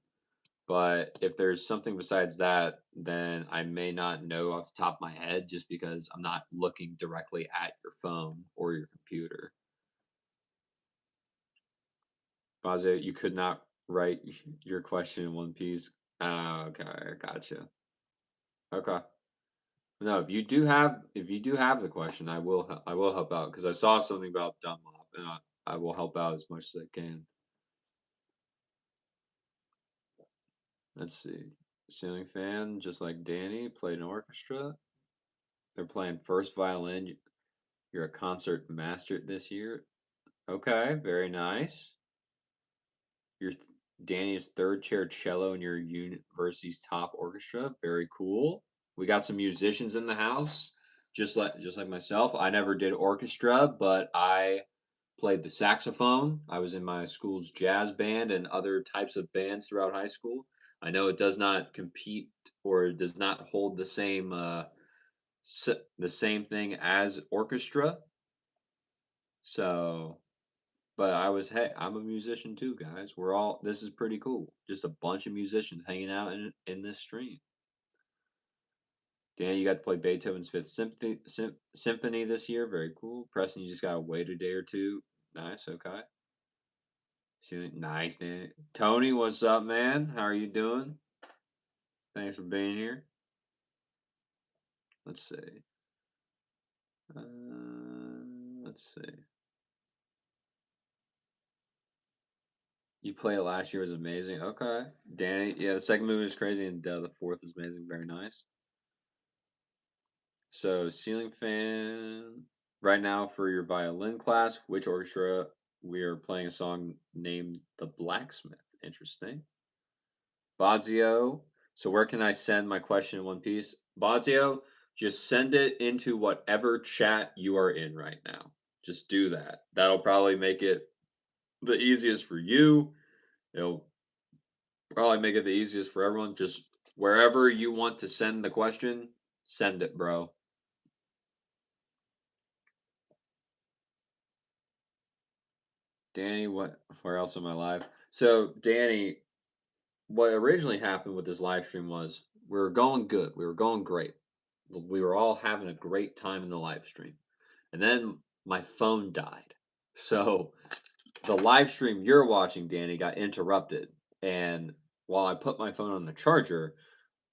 A: But if there's something besides that, then I may not know off the top of my head just because I'm not looking directly at your phone or your computer. Baze, you could not write your question in one piece. Okay, I gotcha. Okay. No, if you do have the question, I will help out because I saw something about Dunlop, and I will help out as much as I can. Let's see. Ceiling fan, just like Danny, played an orchestra. They're playing first violin. You're a concert master this year. Okay, very nice. You're Danny's third chair cello in your university's top orchestra. Very cool. We got some musicians in the house, just like myself. I never did orchestra, but I played the saxophone. I was in my school's jazz band and other types of bands throughout high school. I know it does not compete or does not hold the same thing as orchestra. So, but hey, I'm a musician too, guys. This is pretty cool. Just a bunch of musicians hanging out in this stream. Dan, you got to play Beethoven's Fifth Symphony this year. Very cool. Preston, you just got to wait a day or two. Nice. Okay. Nice, Dan. Tony, what's up, man? How are you doing? Thanks for being here. Let's see. Uh, let's see. You play it last year was amazing. Okay, Danny. Yeah, the second movie was crazy, and the fourth is amazing. Very nice. So, ceiling fan. Right now, for your violin class, which orchestra we are playing a song named "The Blacksmith"? Interesting. Bazio. So, where can I send my question in one piece? Bazio, just send it into whatever chat you are in right now. Just do that. That'll probably make it the easiest for you. It'll probably make it the easiest for everyone. Just wherever you want to send the question, send it, bro. Danny, what? Where else am I live? So, Danny, what originally happened with this live stream was we were going good. We were going great. We were all having a great time in the live stream. And then my phone died. So, the live stream you're watching, Danny, got interrupted. And while I put my phone on the charger,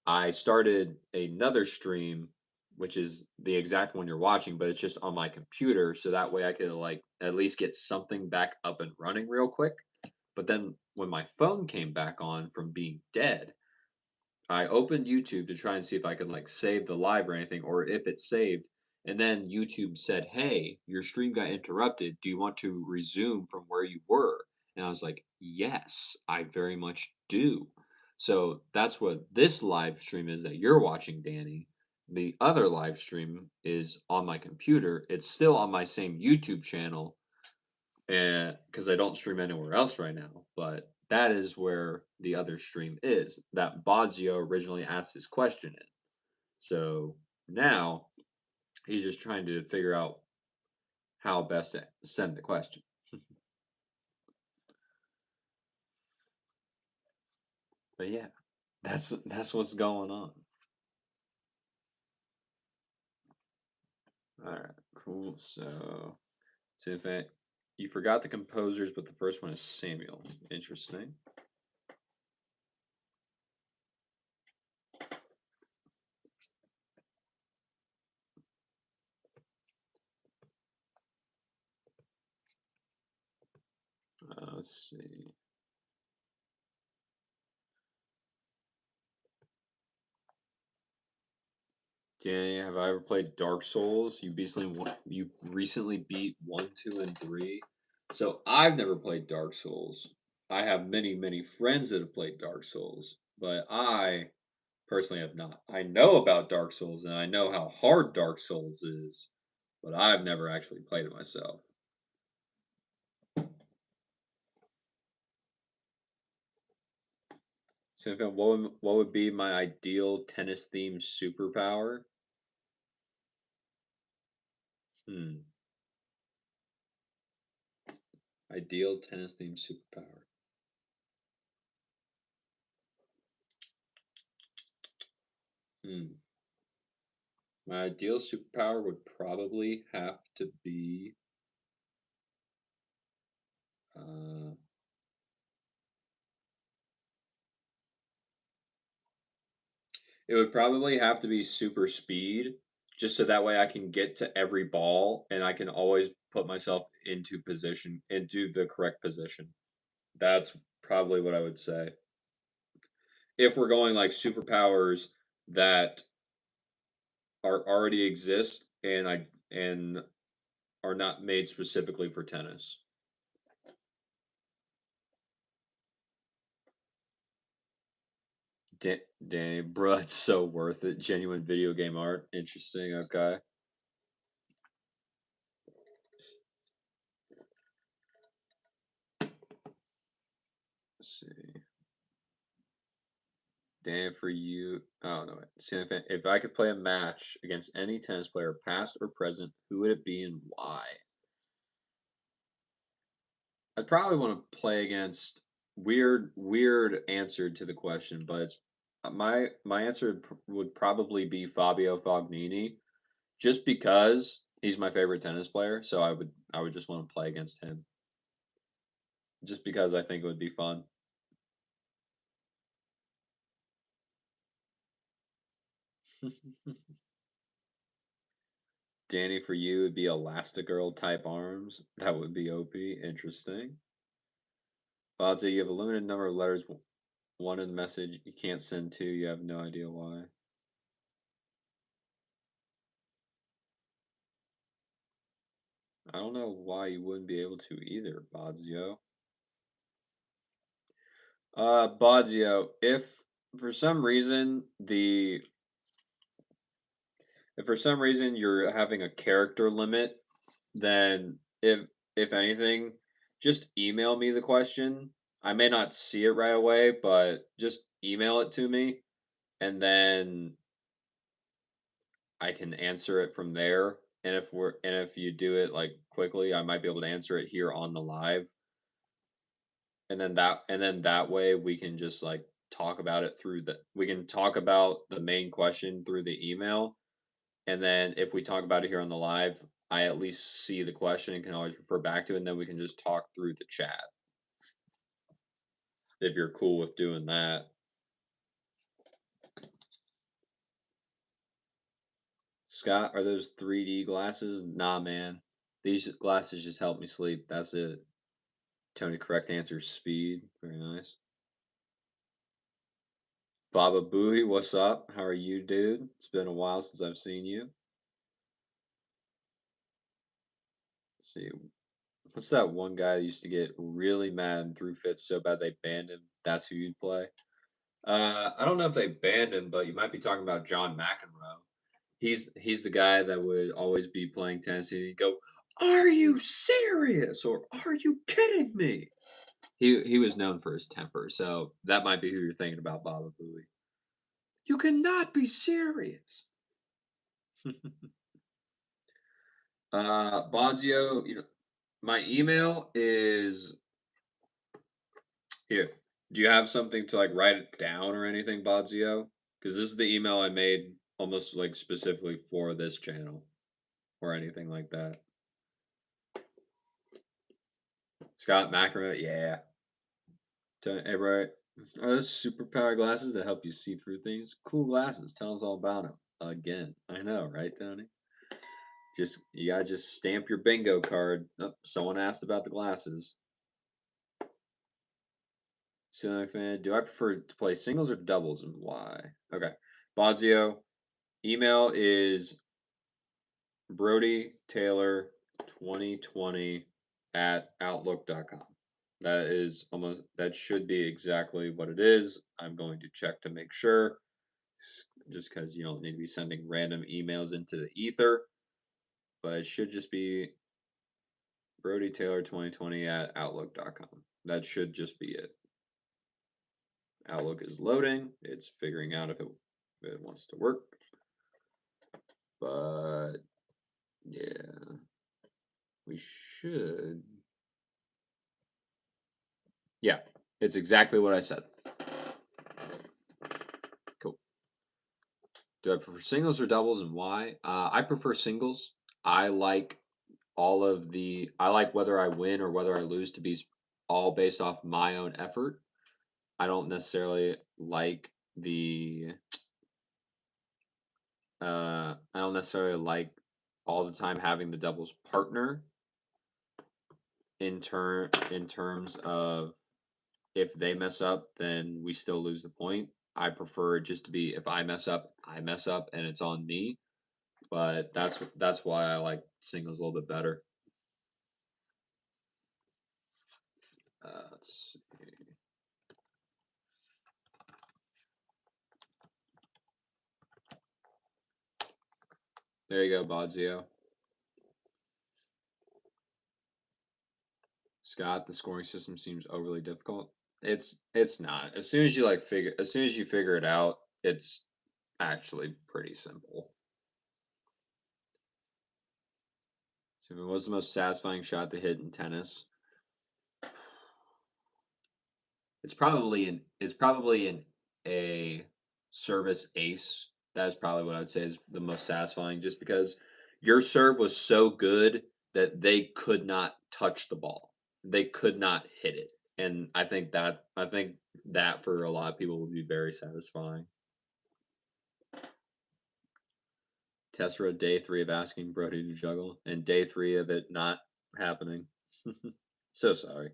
A: I started another stream, which is the exact one you're watching, but it's just on my computer, so that way I could like at least get something back up and running real quick. But then when my phone came back on from being dead, I opened YouTube to try and see if I could like save the live or anything, or if it saved. And then YouTube said, "Hey, your stream got interrupted. Do you want to resume from where you were?" And I was like, "Yes, I very much do." So that's what this live stream is that you're watching, Danny. The other live stream is on my computer. It's still on my same YouTube channel, and because I don't stream anywhere else right now, but that is where the other stream is that Bodzio originally asked his question in. So now he's just trying to figure out how best to send the question. But yeah, that's what's going on. All right, cool. So if you forgot the composers, but the first one is Samuel. Interesting. Let's see. Danny, have I ever played Dark Souls? You recently beat 1, 2, and 3. So I've never played Dark Souls. I have many friends that have played Dark Souls, but I personally have not. I know about Dark Souls and I know how hard Dark Souls is, but I've never actually played it myself. So, what would be my ideal tennis themed superpower? Hmm. Ideal tennis themed superpower. Hmm. My ideal superpower would probably have to be uh, it would probably have to be super speed, just so that way I can get to every ball and I can always put myself into position, into the correct position. That's probably what I would say. If we're going like superpowers that are already exist and are not made specifically for tennis. Danny, bro, it's so worth it. Genuine video game art. Interesting. Okay. Let's see. Dan, for you. Oh no. If I could play a match against any tennis player, past or present, who would it be and why? I'd probably want to play against weird answer to the question, but it's my answer would probably be Fabio Fognini, just because he's my favorite tennis player. So I would just want to play against him, just because I think it would be fun. Danny, for you, would be Elastigirl type arms. That would be OP. Interesting. Balzo, you have a limited number of letters. One in the message you can't send two. You have no idea why. I don't know why you wouldn't be able to either, Bodzio. Bodzio, if for some reason you're having a character limit, then if anything, just email me the question. I may not see it right away, but just email it to me, and then I can answer it from there. And if you do it like quickly, I might be able to answer it here on the live. And then that way we can just like talk about it through the we can talk about the main question through the email. And then if we talk about it here on the live, I at least see the question and can always refer back to it, and then we can just talk through the chat. If you're cool with doing that. Scott, are those 3D glasses? Nah, man. These glasses just help me sleep. That's it. Tony, correct answer, speed. Very nice. Baba Booey, what's up? How are you, dude? It's been a while since I've seen you. Let's see. What's that one guy that used to get really mad and threw fits so bad they banned him? That's who you'd play? I don't know if they banned him, but you might be talking about John McEnroe. He's the guy that would always be playing tennis and he'd go, "Are you serious?" or "Are you kidding me?" He was known for his temper, so that might be who you're thinking about, Baba Booey. You cannot be serious. Bonzio, my email is here. Do you have something to like write it down or anything, Bonzio? Because this is the email I made almost like specifically for this channel or anything like that. Scott McEnroe, yeah. Hey, right. Are those superpower glasses that help you see through things? Cool glasses. Tell us all about them. Again, I know, right, Tony? You gotta just stamp your bingo card. Oh, someone asked about the glasses. Ceiling fan. Do I prefer to play singles or doubles, and why? Okay, Bodzio. Email is Brody Taylor 2020 at outlook.com. That should be exactly what it is. I'm going to check to make sure, just because you don't need to be sending random emails into the ether, but it should just be Brody Taylor 2020 at outlook.com. That should just be it. Outlook is loading. It's figuring out if it wants to work. But yeah, we should. Yeah, it's exactly what I said. Cool. Do I prefer singles or doubles, and why? I prefer singles. I like I like whether I win or whether I lose to be all based off my own effort. I don't necessarily like I don't necessarily like all the time having the doubles partner in terms of if they mess up, then we still lose the point. I prefer it just to be if I mess up, I mess up, and it's on me. But that's why I like singles a little bit better. Let's see. There you go, Bodzio. Scott, the scoring system seems overly difficult. It's not. As soon as you figure it out, it's actually pretty simple. So what was the most satisfying shot to hit in tennis? It's probably an a service ace. That is probably what I would say is the most satisfying, just because your serve was so good that they could not touch the ball. They could not hit it. And I think that for a lot of people would be very satisfying. Tessera, day 3 of asking Brody to juggle, and day 3 of it not happening. So sorry.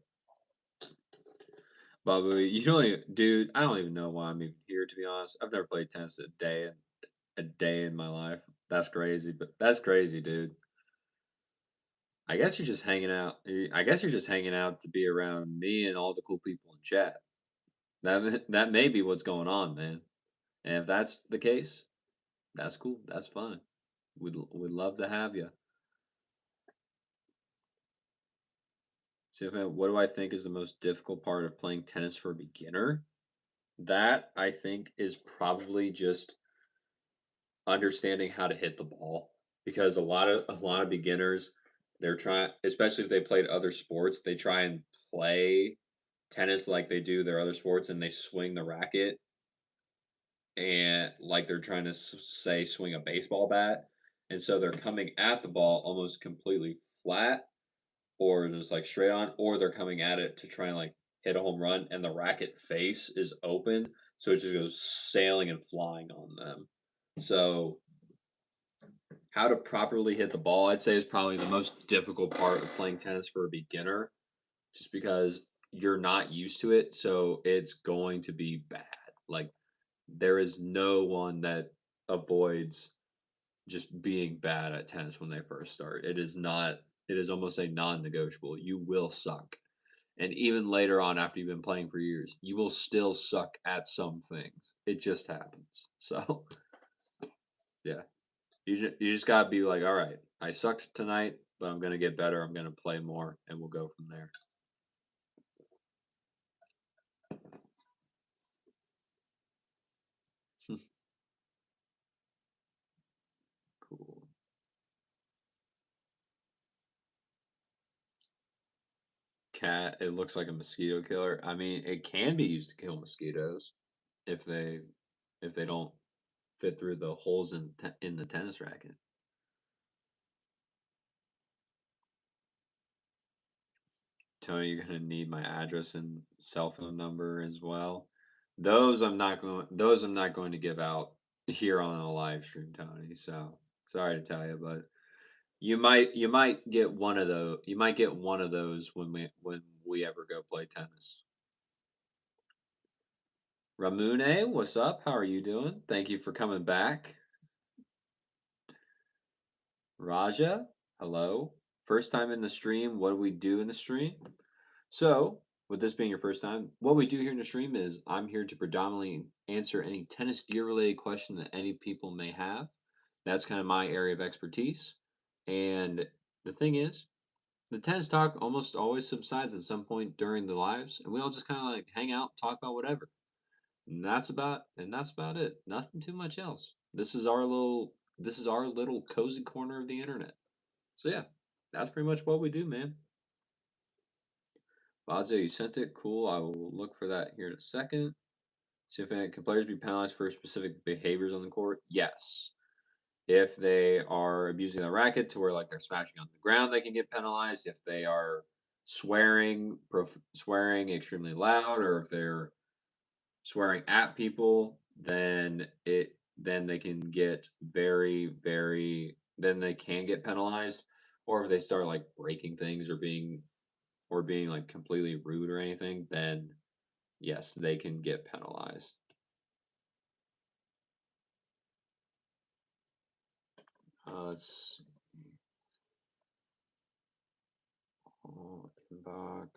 A: Babu, you don't even, dude. I don't even know why I'm even here. To be honest, I've never played tennis a day in my life. That's crazy, but that's crazy, dude. I guess you're just hanging out. I guess you're just hanging out to be around me and all the cool people in chat. That may be what's going on, man. And if that's the case, that's cool. That's fine. We'd love to have you. So, what do I think is the most difficult part of playing tennis for a beginner? That I think is probably just understanding how to hit the ball because a lot of beginners they're trying, especially if they played other sports, they try and play tennis like they do their other sports and they swing the racket and like they're trying to say swing a baseball bat, and so they're coming at the ball almost completely flat or just like straight on, or they're coming at it to try and like hit a home run and the racket face is open, so it just goes sailing and flying on them. So how to properly hit the ball, I'd say, is probably the most difficult part of playing tennis for a beginner, just because you're not used to it. So it's going to be bad. Like, there is no one that avoids just being bad at tennis when they first start. It is not, it is almost a non negotiable. You will suck. And even later on, after you've been playing for years, you will still suck at some things. It just happens. So, yeah. You just gotta be like, all right, I sucked tonight, but I'm gonna get better. I'm gonna play more, and we'll go from there. Cool. Cat. It looks like a mosquito killer. I mean, it can be used to kill mosquitoes if they if they don't fit through the holes in the tennis racket. Tony, you're gonna need my address and cell phone number as well. Those I'm not going to give out here on a live stream, Tony. So sorry to tell you, but you might get one of those. You might get one of those when we ever go play tennis. Ramune, what's up? How are you doing? Thank you for coming back. Raja, hello. First time in the stream. What do we do in the stream? So, with this being your first time, what we do here in the stream is I'm here to predominantly answer any tennis gear related question that any people may have. That's kind of my area of expertise. And the thing is, the tennis talk almost always subsides at some point during the lives, and we all just kind of like hang out, talk about whatever. And that's about it. Nothing too much else. This is our little cozy corner of the internet. So yeah, that's pretty much what we do, man. Bazio, you sent it. Cool. I will look for that here in a second. See if can players be penalized for specific behaviors on the court? Yes. If they are abusing the racket to where like they're smashing on the ground, they can get penalized. If they are swearing extremely loud, or if they're swearing at people, then they can get then they can get penalized. Or if they start like breaking things or being like completely rude or anything, then yes, they can get penalized. Let's see. Inbox.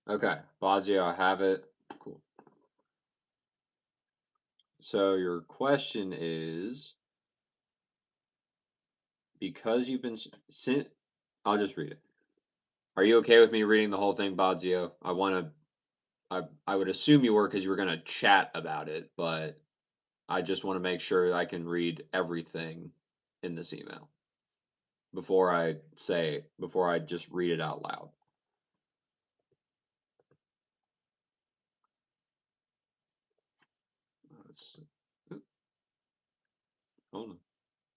A: Okay, Fazio, I have it. Cool. So your question is, because you've been sent. I'll just read it. Are you okay with me reading the whole thing, Bazio? I would assume you were because you were gonna chat about it, but I just want to make sure I can read everything in this email before I just read it out loud. Let's see. Hold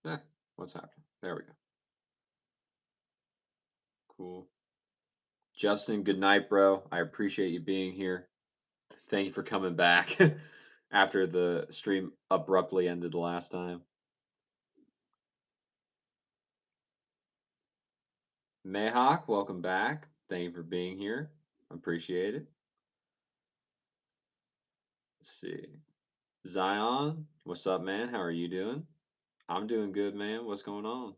A: on. What's happening? There we go. Cool. Justin, good night, bro. I appreciate you being here. Thank you for coming back after the stream abruptly ended the last time. Mayhawk, welcome back. Thank you for being here. Appreciate it. Let's see. Zion, what's up, man? How are you doing? I'm doing good, man. What's going on?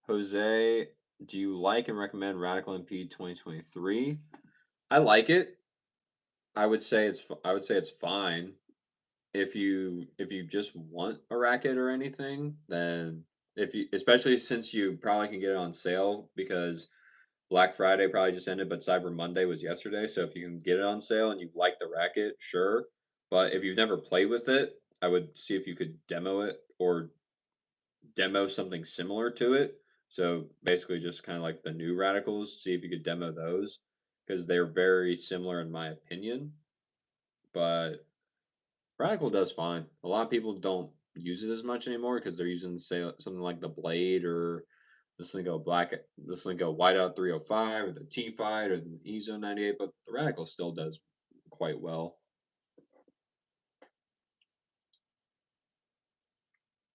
A: Jose, do you like and recommend Radical MP 2023? I like it. I would say it's fine. If you just want a racket or anything, then if you especially since you probably can get it on sale because Black Friday probably just ended, but Cyber Monday was yesterday. So if you can get it on sale and you like the racket, sure. But if you've never played with it, I would see if you could demo it or demo something similar to it. So basically, just kind of like the new Radicals, see if you could demo those because they're very similar in my opinion. But Radical does fine. A lot of people don't use it as much anymore because they're using say something like the Blade or this thing go Whiteout 305 or the T Fight or the EZO 98, but the Radical still does quite well.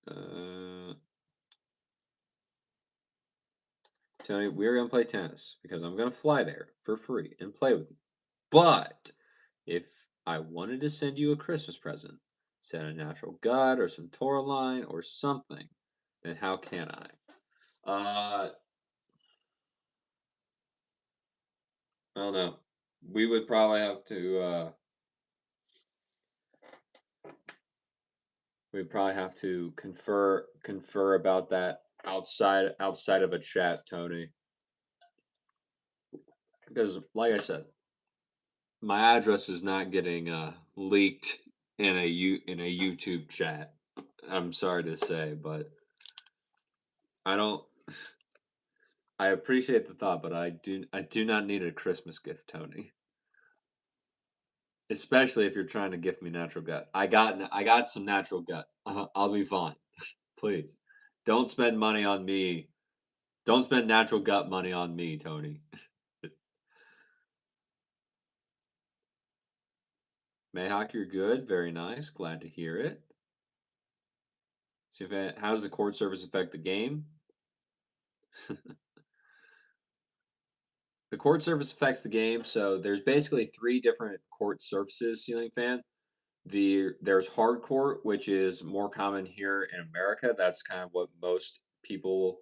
A: Uh, Tony, we're gonna play tennis because I'm gonna fly there for free and play with you. But if I wanted to send you a Christmas present, send a natural gut or some Toraline or something, then how can I? I don't know. We would probably have to we'd probably have to confer about that outside of a chat, Tony. Because like I said, my address is not getting leaked in a YouTube chat. I'm sorry to say, but I don't I appreciate the thought, but I do not need a Christmas gift, Tony. Especially if you're trying to gift me natural gut. I got some natural gut. I'll be fine. Please. Don't spend money on me. Don't spend natural gut money on me, Tony. Mayhawk, you're good. Very nice. Glad to hear it. See if how does the court surface affect the game? The court surface affects the game. So there's basically three different court surfaces, ceiling fan. There's hard court, which is more common here in America. That's kind of what most people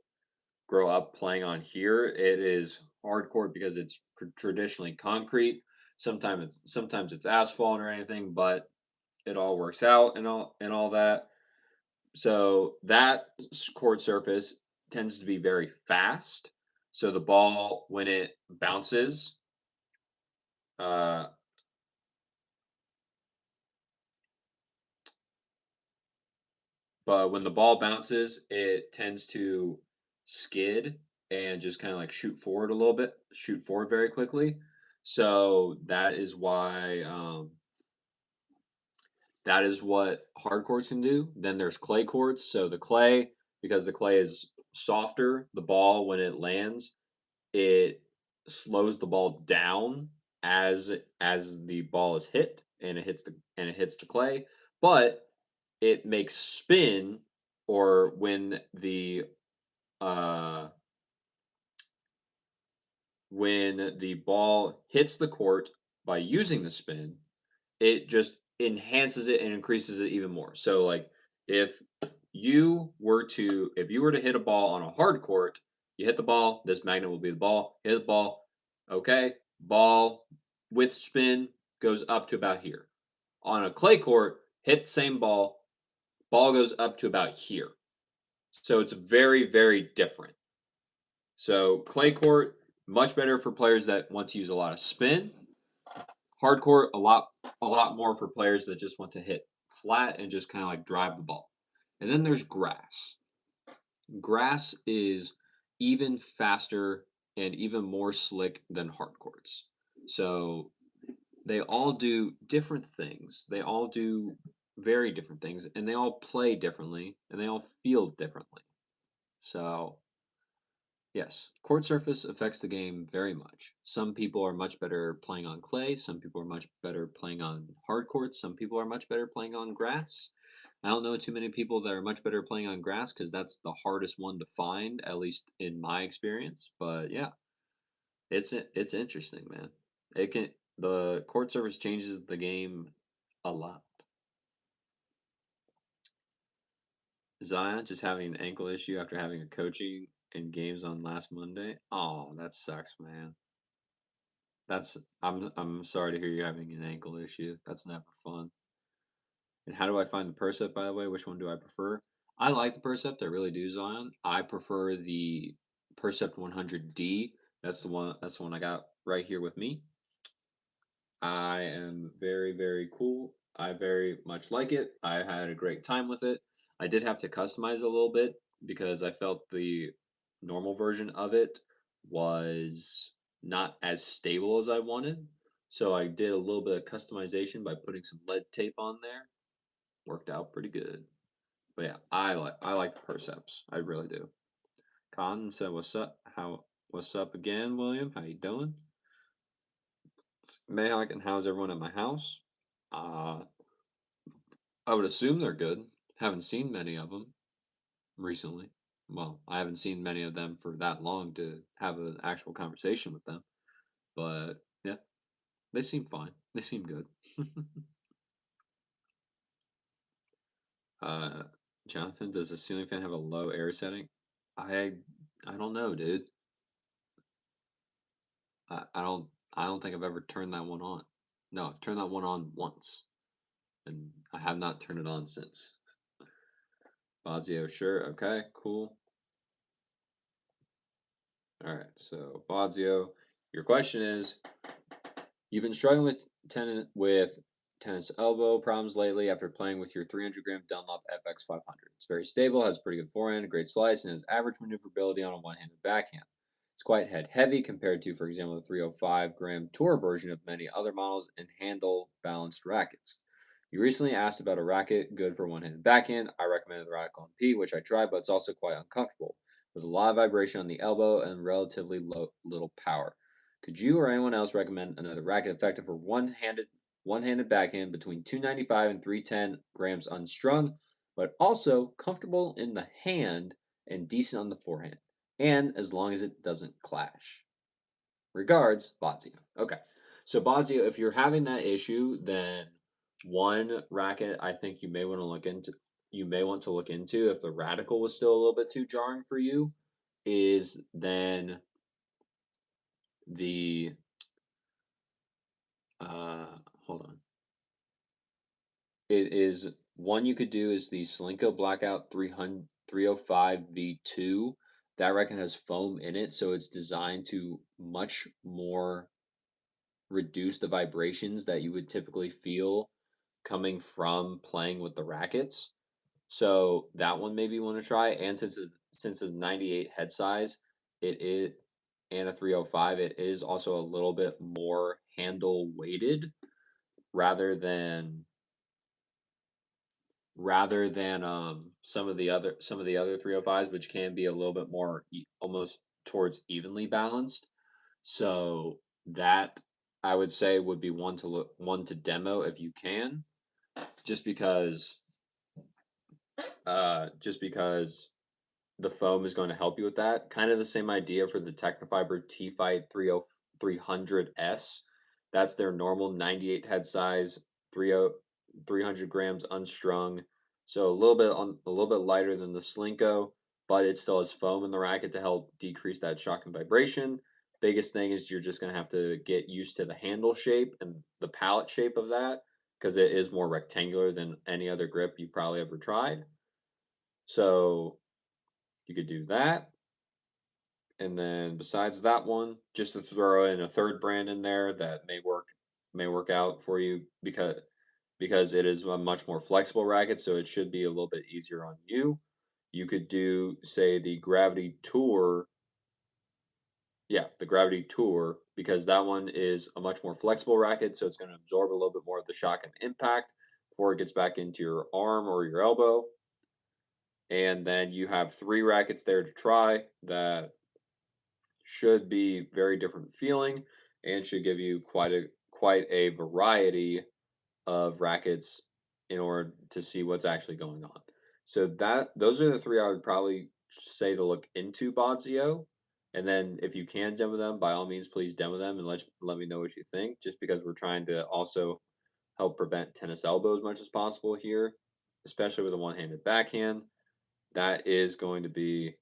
A: grow up playing on here. It is hard court because it's traditionally concrete. Sometimes it's asphalt or anything, but it all works out and all that. So that court surface tends to be very fast. So the ball when it bounces, uh, but when the ball bounces, it tends to skid and just kind of like shoot forward very quickly. So that is what hard courts can do. Then there's clay courts. So the clay, because the clay is softer, the ball when it lands, it slows the ball down as the ball is hit and it hits the clay, but it makes spin or uh when the ball hits the court by using the spin, it just enhances it and increases it even more. So like if if you were to hit a ball on a hard court, you hit the ball, this magnet will be the ball, hit the ball, okay, ball with spin goes up to about here. On a clay court, hit the same ball goes up to about here. So it's very, very different. So clay court, much better for players that want to use a lot of spin. Hardcore, a lot more for players that just want to hit flat and just kind of like drive the ball. And then there's grass. Grass is even faster and even more slick than hard courts. So they all do different things. They all do very different things and they all play differently and they all feel differently. So Yes, court surface affects the game very much. Some people are much better playing on clay, some people are much better playing on hard courts, some people are much better playing on grass. I don't know too many people that are much better playing on grass because that's the hardest one to find, at least in my experience. But yeah, it's interesting, man. It can the court surface changes the game a lot. Zion just having an ankle issue after having a coaching in games on last Monday. Oh, that sucks, man. That's I'm sorry to hear you're having an ankle issue. That's never fun. And how do I find the Percept, by the way? Which one do I prefer? I like the Percept, I really do, Zion. I prefer the Percept 100D. That's the one I got right here with me. I am very, very cool. I very much like it. I had a great time with it. I did have to customize a little bit because I felt the normal version of it was not as stable as I wanted. So I did a little bit of customization by putting some lead tape on there. Worked out pretty good. But yeah, I like the percepts. I really do. Con said, "What's up? What's up again, William? How you doing?" It's Mayhawk, and how's everyone at my house? Uh, I would assume they're good. Haven't seen many of them recently. Well, I haven't seen many of them for that long to have an actual conversation with them. But yeah, they seem fine. They seem good. uh, Jonathan, does the ceiling fan have a low air setting? I I don't know, dude. I don't I don't think I've ever turned that one on. No, I've turned that one on once, and I have not turned it on since. Fazio, sure, okay, cool. All right, so Fazio, your question is: you've been struggling with tennis elbow problems lately after playing with your 300-gram Dunlop FX 500. It's very stable, has pretty good forehand, a great slice, and has average maneuverability on a one-handed backhand. It's quite head heavy compared to, for example, the 305-gram tour version of many other models and handle balanced rackets. You recently asked about a racket good for one-handed backhand. I recommended the Radical MP, which I tried, but it's also quite uncomfortable, with a lot of vibration on the elbow and relatively little power. Could you or anyone else recommend another racket effective for one-handed backhand between 295 and 310 grams unstrung, but also comfortable in the hand and decent on the forehand, and as long as it doesn't clash? Regards, Bazio. Okay, so Bazio, if you're having that issue, then one racket I think you may want to look into if the Radical was still a little bit too jarring for you, is then the hold on. It is one you could do is the Slinko Blackout 305 V2. That reckon has foam in it, so it's designed to much more reduce the vibrations that you would typically feel coming from playing with the rackets. So that one maybe you want to try. And since it's 98 head size, it is and a 305, it is also a little bit more handle weighted rather than some of the other 305s, which can be a little bit more almost towards evenly balanced. So that I would say would be one to demo if you can, just because the foam is going to help you with that. Kind of the same idea for the Technofiber T-Fight 300S. That's their normal 98 head size, 300 grams unstrung. So a little bit lighter than the Slinko, but it still has foam in the racket to help decrease that shock and vibration. Biggest thing is you're just going to have to get used to the handle shape and the pallet shape of that because it is more rectangular than any other grip you probably ever tried. So you could do that. And then besides that one, just to throw in a third brand in there that may work out for you because it is a much more flexible racket, so it should be a little bit easier on you. You could do, say, the Gravity Tour. Yeah, the Gravity Tour, because that one is a much more flexible racket, so it's going to absorb a little bit more of the shock and impact before it gets back into your arm or your elbow. And then you have three rackets there to try that should be very different feeling and should give you quite a variety of rackets in order to see what's actually going on. So those are the three I would probably say to look into Bodzio. And then if you can demo them, by all means, please demo them and let me know what you think. Just because we're trying to also help prevent tennis elbow as much as possible here, especially with a one-handed backhand. That is going to be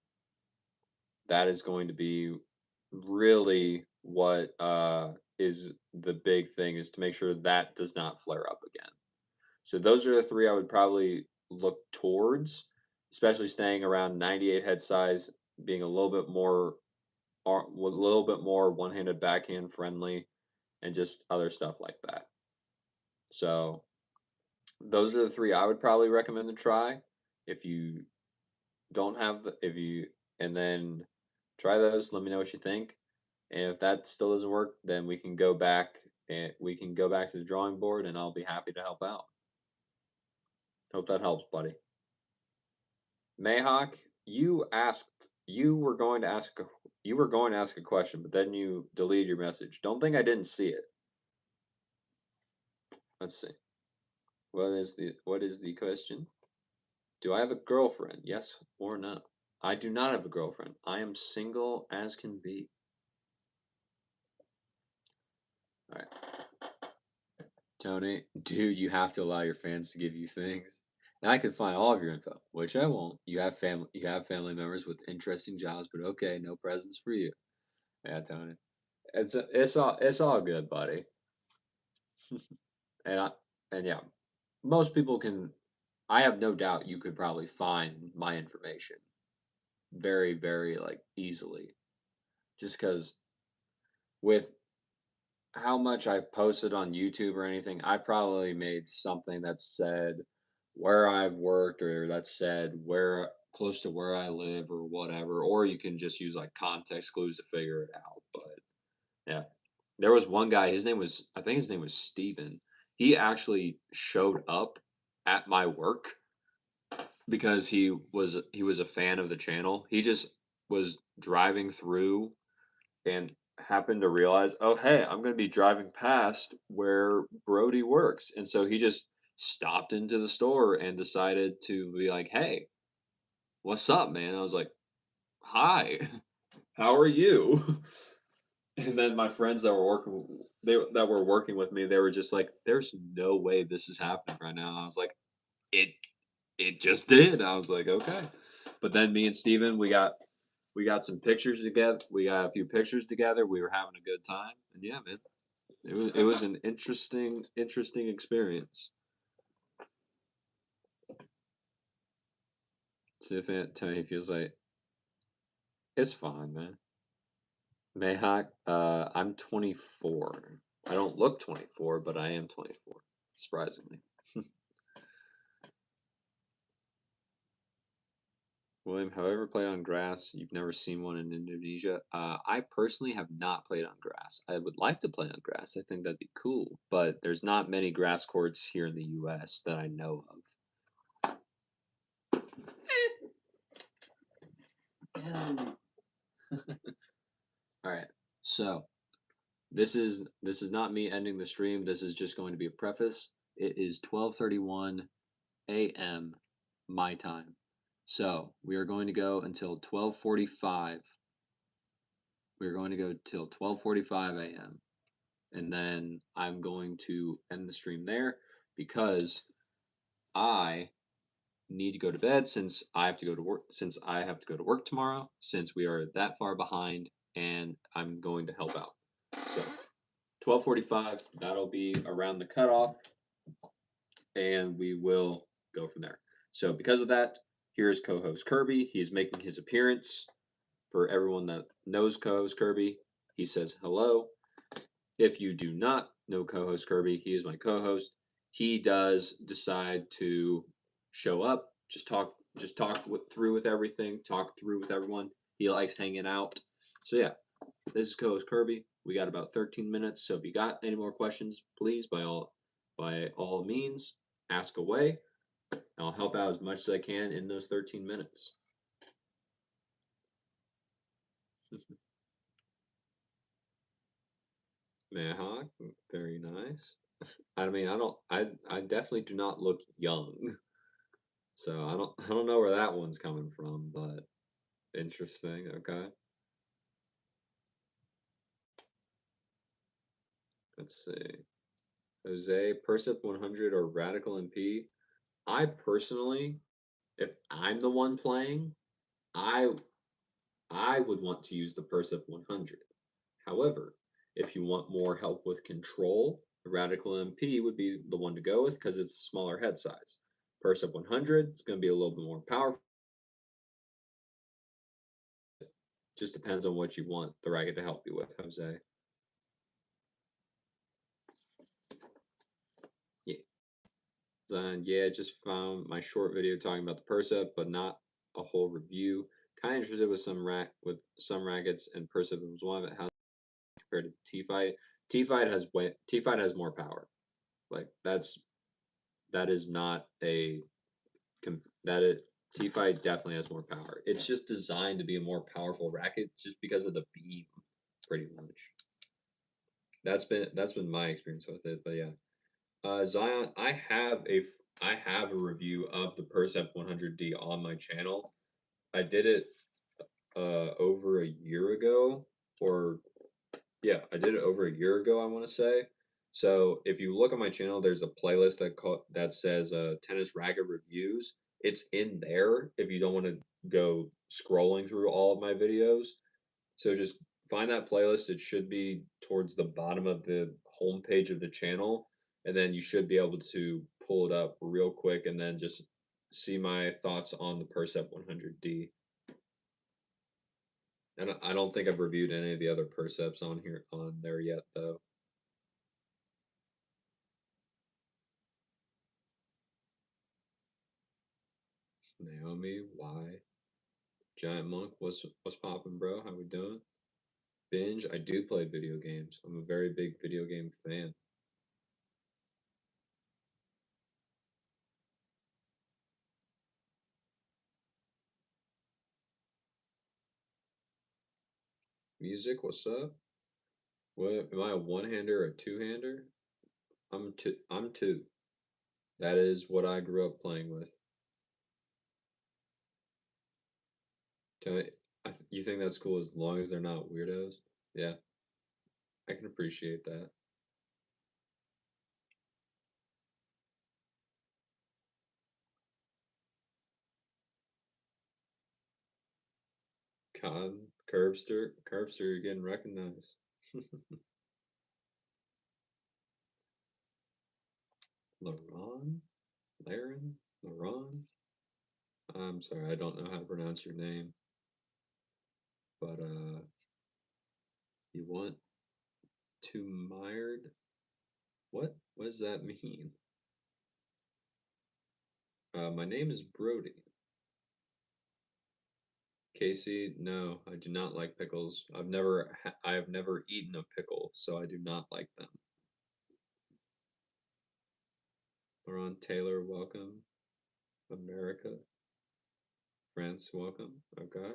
A: that is going to be really what is the big thing, is to make sure that does not flare up again. So those are the three I would probably look towards, especially staying around 98 head size, being a little bit more one-handed backhand friendly, and just other stuff like that. So those are the three I would probably recommend to try. If you don't have the, if you, and then try those, let me know what you think. And if that still doesn't work, then we can go back to the drawing board and I'll be happy to help out. Hope that helps, buddy. Mayhawk, you were going to ask a question, but then you deleted your message. Don't think I didn't see it. Let's see. What is the question? Do I have a girlfriend? Yes or no? I do not have a girlfriend. I am single as can be. All right. Tony, dude, you have to allow your fans to give you things. Now I could find all of your info, which I won't. You have family members with interesting jobs, but okay, no presents for you. Yeah, Tony. It's all good, buddy. And I and yeah, most people can. I have no doubt you could probably find my information very, very like easily, just because with how much I've posted on YouTube or anything, I've probably made something that said where I've worked or that said where close to where I live or whatever, or you can just use like context clues to figure it out. But yeah, there was one guy, I think his name was Steven. He actually showed up at my work because he was a fan of the channel. He just was driving through and happened to realize, oh hey, I'm going to be driving past where Brody works, and so he just stopped into the store and decided to be like, hey, what's up, man? I was like, hi, how are you? And then my friends that were working with me, they were just like, there's no way this is happening right now. And I was like, it it just did. I was like, okay. But then me and Steven, we got some pictures together. We got a few pictures together. We were having a good time. And yeah, man. It was an interesting experience. See if Aunt Tony feels like it's fine, man. Mayhawk, I'm 24. I don't look 24, but I am 24, surprisingly. William, have I ever played on grass? You've never seen one in Indonesia? I personally have not played on grass. I would like to play on grass. I think that'd be cool, but there's not many grass courts here in the U.S. that I know of. All right, so this is not me ending the stream. This is just going to be a preface. It is 12:31 a.m. my time. So, we are going to go until 12:45. We're going to go till 12:45 a.m. and then I'm going to end the stream there because I need to go to bed since I have to go to work tomorrow since we are that far behind and I'm going to help out. So 12:45, that'll be around the cutoff, and we will go from there. So because of that, here's co-host Kirby. He's making his appearance. For everyone that knows co-host Kirby, he says hello. If you do not know co-host Kirby, he is my co-host. He does decide to show up, through with everything, talk through with everyone. He likes hanging out. So yeah, this is co-host Kirby. We got about 13 minutes, so if you got any more questions, please by all means ask away. I'll help out as much as I can in those 13 minutes. Mayhawk, very nice. I mean, I definitely do not look young, so I don't know where that one's coming from, but interesting. Okay, let's see. Jose, Percep 100 or Radical MP. I personally, if I'm the one playing, I I would want to use the Percep 100. However, if you want more help with control, the Radical MP would be the one to go with because it's a smaller head size. Percep 100 is going to be a little bit more powerful. Just depends on what you want the racket to help you with, Jose. Yeah. And yeah, just found my short video talking about the Percep, but not a whole review. Kind of interested with some rackets, and Percep was one of it. How compared to T Fight? T Fight has more power. Like that is not a that it T Fight definitely has more power. It's just designed to be a more powerful racket just because of the beam, pretty much. That's been my experience with it. But yeah, Zion, I have a review of the Percep 100D on my channel. I did it over a year ago, or yeah, I did it over a year ago. I want to say. So if you look on my channel, there's a playlist that says tennis racket reviews. It's in there if you don't want to go scrolling through all of my videos. So just find that playlist. It should be towards the bottom of the homepage of the channel, and then you should be able to pull it up real quick and then just see my thoughts on the Percep 100D. And I don't think I've reviewed any of the other Perceps on there yet, though. Naomi, why? Giant Monk, what's poppin', bro? How we doing? Binge, I do play video games. I'm a very big video game fan. Music, what's up? What am I, a one-hander or a two-hander? I'm two. That is what I grew up playing with. Tell me, you think that's cool as long as they're not weirdos? Yeah, I can appreciate that. Curbster, you're getting recognized. Laron? Laren? Laron? I'm sorry, I don't know how to pronounce your name. But you want to mired? What does that mean? My name is Brody. Casey, no, I do not like pickles. I have never eaten a pickle, so I do not like them. Laurent Taylor, welcome. America, France, welcome. Okay.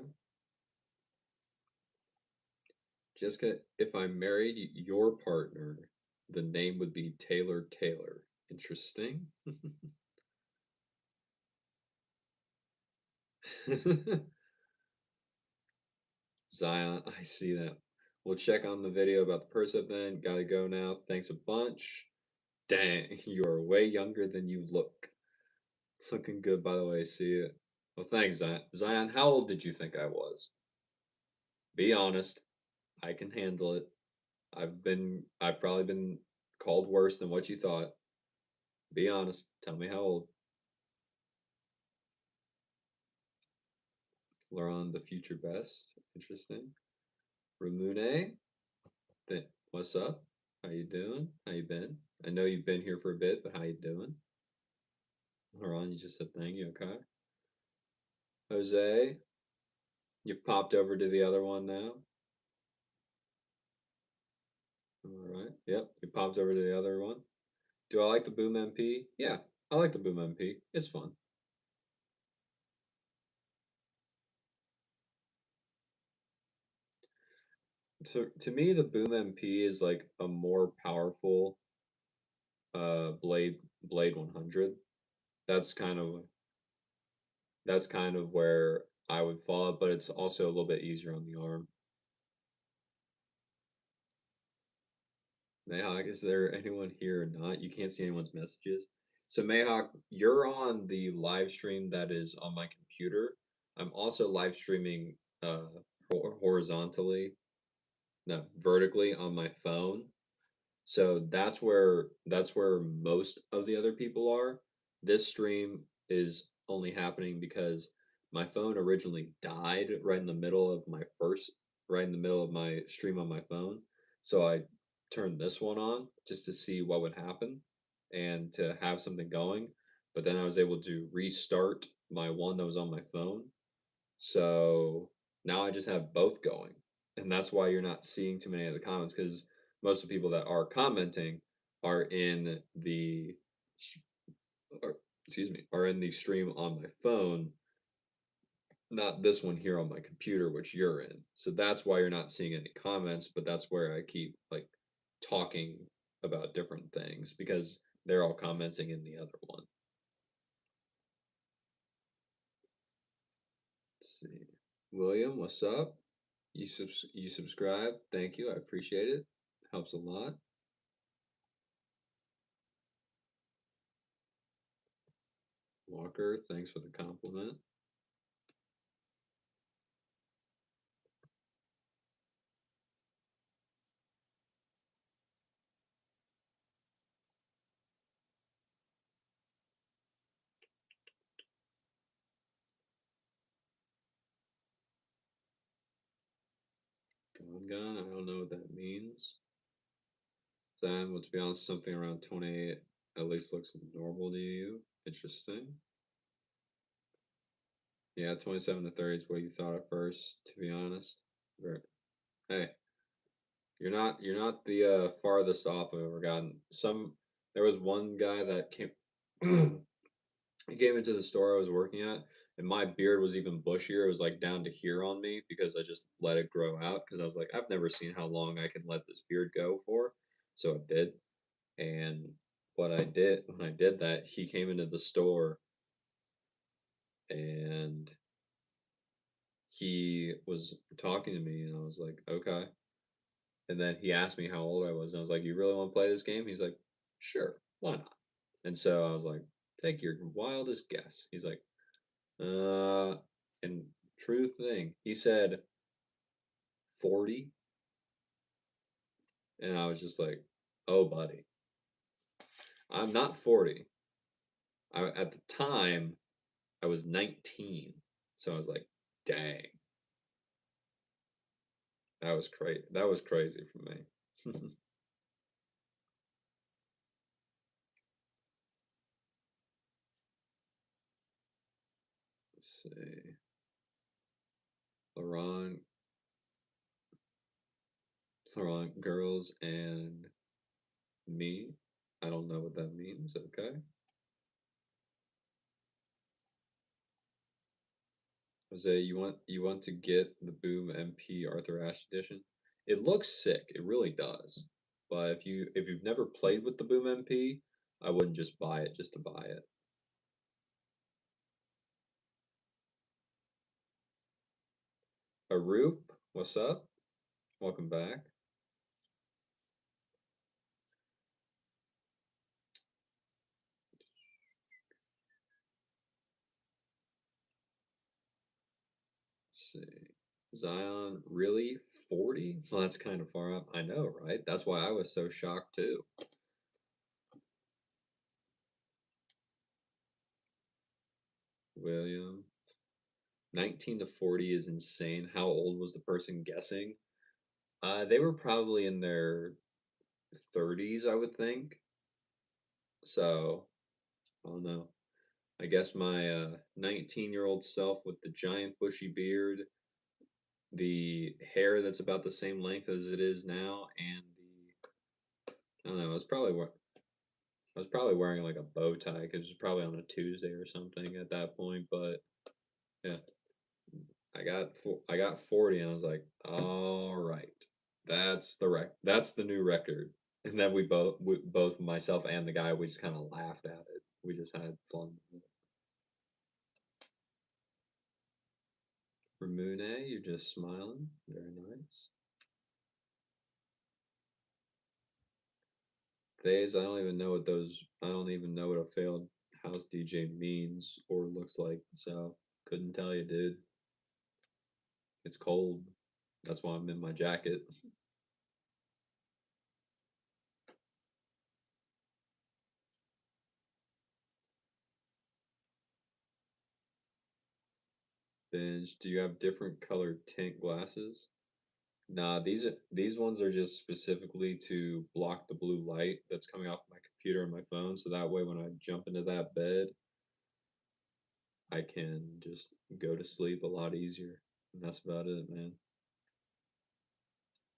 A: Jessica, if I married your partner, the name would be Taylor Taylor. Interesting. Zion, I see that. We'll check on the video about the Percep then. Gotta go now. Thanks a bunch. Dang, you are way younger than you look. Looking good, by the way. See it. Well, thanks, Zion. Zion, how old did you think I was? Be honest. I can handle it. I've probably been called worse than what you thought. Be honest. Tell me how old. Laurent, the future best. Interesting. Ramune, what's up? How you doing? How you been? I know you've been here for a bit, but how you doing? Laurent, you just said thank you. Okay. Jose, you've popped over to the other one now. All right. Yep. You popped over to the other one. Do I like the Boom MP? Yeah, I like the Boom MP. It's fun. to me the Boom MP is like a more powerful Blade 100. That's kind of that's kind of where I would fall, but it's also a little bit easier on the arm. Mayhawk, is there anyone here or not? You can't see anyone's messages. So Mayhawk, you're on the live stream that is on my computer. I'm also live streaming horizontally, no, vertically on my phone. So that's where most of the other people are. This stream is only happening because my phone originally died right in the middle of my stream on my phone. So I turned this one on just to see what would happen and to have something going. But then I was able to restart my one that was on my phone. So now I just have both going. And that's why you're not seeing too many of the comments because most of the people that are commenting are in the or, excuse me, are in the stream on my phone, not this one here on my computer, which you're in. So that's why you're not seeing any comments, but that's where I keep like talking about different things because they're all commenting in the other one. Let's see. William, what's up? You subscribe. Thank you. I appreciate it. Helps a lot. Walker, thanks for the compliment. Gun, I don't know what that means. Sam, well, to be honest, something around 28 at least looks normal to you. Interesting. Yeah, 27 to 30 is what you thought at first, to be honest. Right. Hey, you're not the farthest off I've ever gotten. There was one guy that came he came into the store I was working at, and my beard was even bushier. It was like down to here on me because I just let it grow out because I was like, I've never seen how long I can let this beard go for. So I did. And what I did when I did that, he came into the store and he was talking to me, and I was like, okay. And then he asked me how old I was, and I was like, you really want to play this game? He's like, sure, why not? And so I was like, take your wildest guess. He's like, and true thing, he said 40, and I was just like, oh, buddy, I'm not 40. At the time, I was 19, so I was like, dang. That was crazy. That was crazy for me. Let's see. Laurent, Laurent, girls and me. I don't know what that means. Okay. Jose, you want to get the Boom MP Arthur Ashe edition? It looks sick. It really does. But if you've never played with the Boom MP, I wouldn't just buy it just to buy it. Arup, what's up? Welcome back. Let's see. Zion, really? 40? Well, that's kind of far up. I know, right? That's why I was so shocked too. William. 19 to 40 is insane. How old was the person guessing? They were probably in their 30s, I would think. So, I don't know. I guess my 19-year-old self with the giant bushy beard, the hair that's about the same length as it is now, and I don't know, I was probably wearing like a bow tie because it was probably on a Tuesday or something at that point. But yeah, I got 40, and I was like, all right. That's the new record. And then both myself and the guy, we just kind of laughed at it. We just had fun. Ramune, you're just smiling. Very nice. Thase, I don't even know what a failed house DJ means or looks like, so couldn't tell you, dude. It's cold. That's why I'm in my jacket. Binge, do you have different colored tint glasses? Nah, these ones are just specifically to block the blue light that's coming off my computer and my phone, so that way when I jump into that bed, I can just go to sleep a lot easier. And that's about it, man.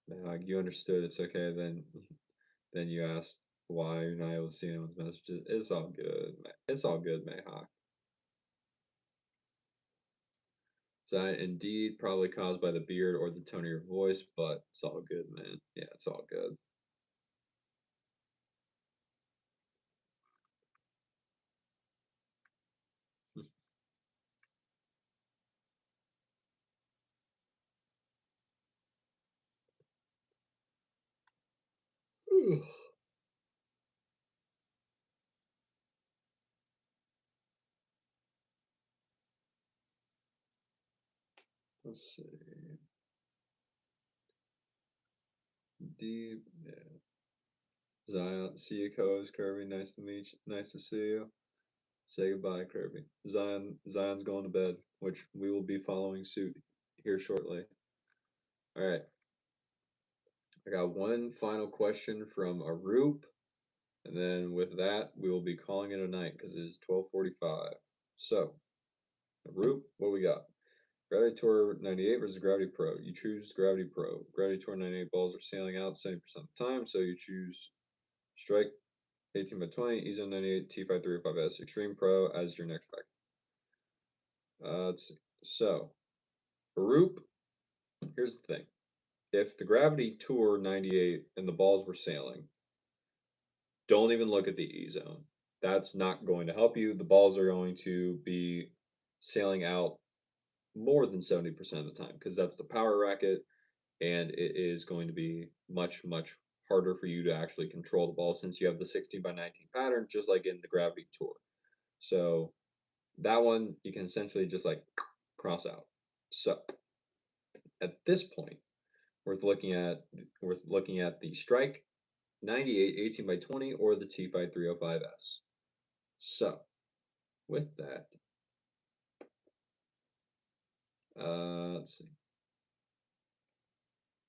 A: Like you understood, it's okay. Then you asked why you're not able to see anyone's messages. It's all good. It's all good, Mayhawk. So indeed probably caused by the beard or the tone of your voice, but it's all good, man. Yeah, it's all good. Let's see. Deep, yeah. Zion, see you, co-host Kirby. Nice to meet you. Nice to see you. Say goodbye, Kirby. Zion's going to bed, which we will be following suit here shortly. All right. I got one final question from Arup, and then with that, we will be calling it a night because it is 12:45. So, Arup, what we got? Gravity Tour 98 versus Gravity Pro. You choose Gravity Pro. Gravity Tour 98 balls are sailing out 70% of the time, so you choose Strike 18 by 20, EZone 98, T5305S Extreme Pro as your next pack. Let's see. So, Arup, here's the thing. If the Gravity Tour 98 and the balls were sailing, don't even look at the E zone. That's not going to help you. The balls are going to be sailing out more than 70% of the time because that's the power racket, and it is going to be much, much harder for you to actually control the ball since you have the 16 by 19 pattern, just like in the Gravity Tour. So that one you can essentially just like cross out. So at this point, worth looking at the Strike 98 18 by 20 or the T-Fight 305S. So with that, let's see.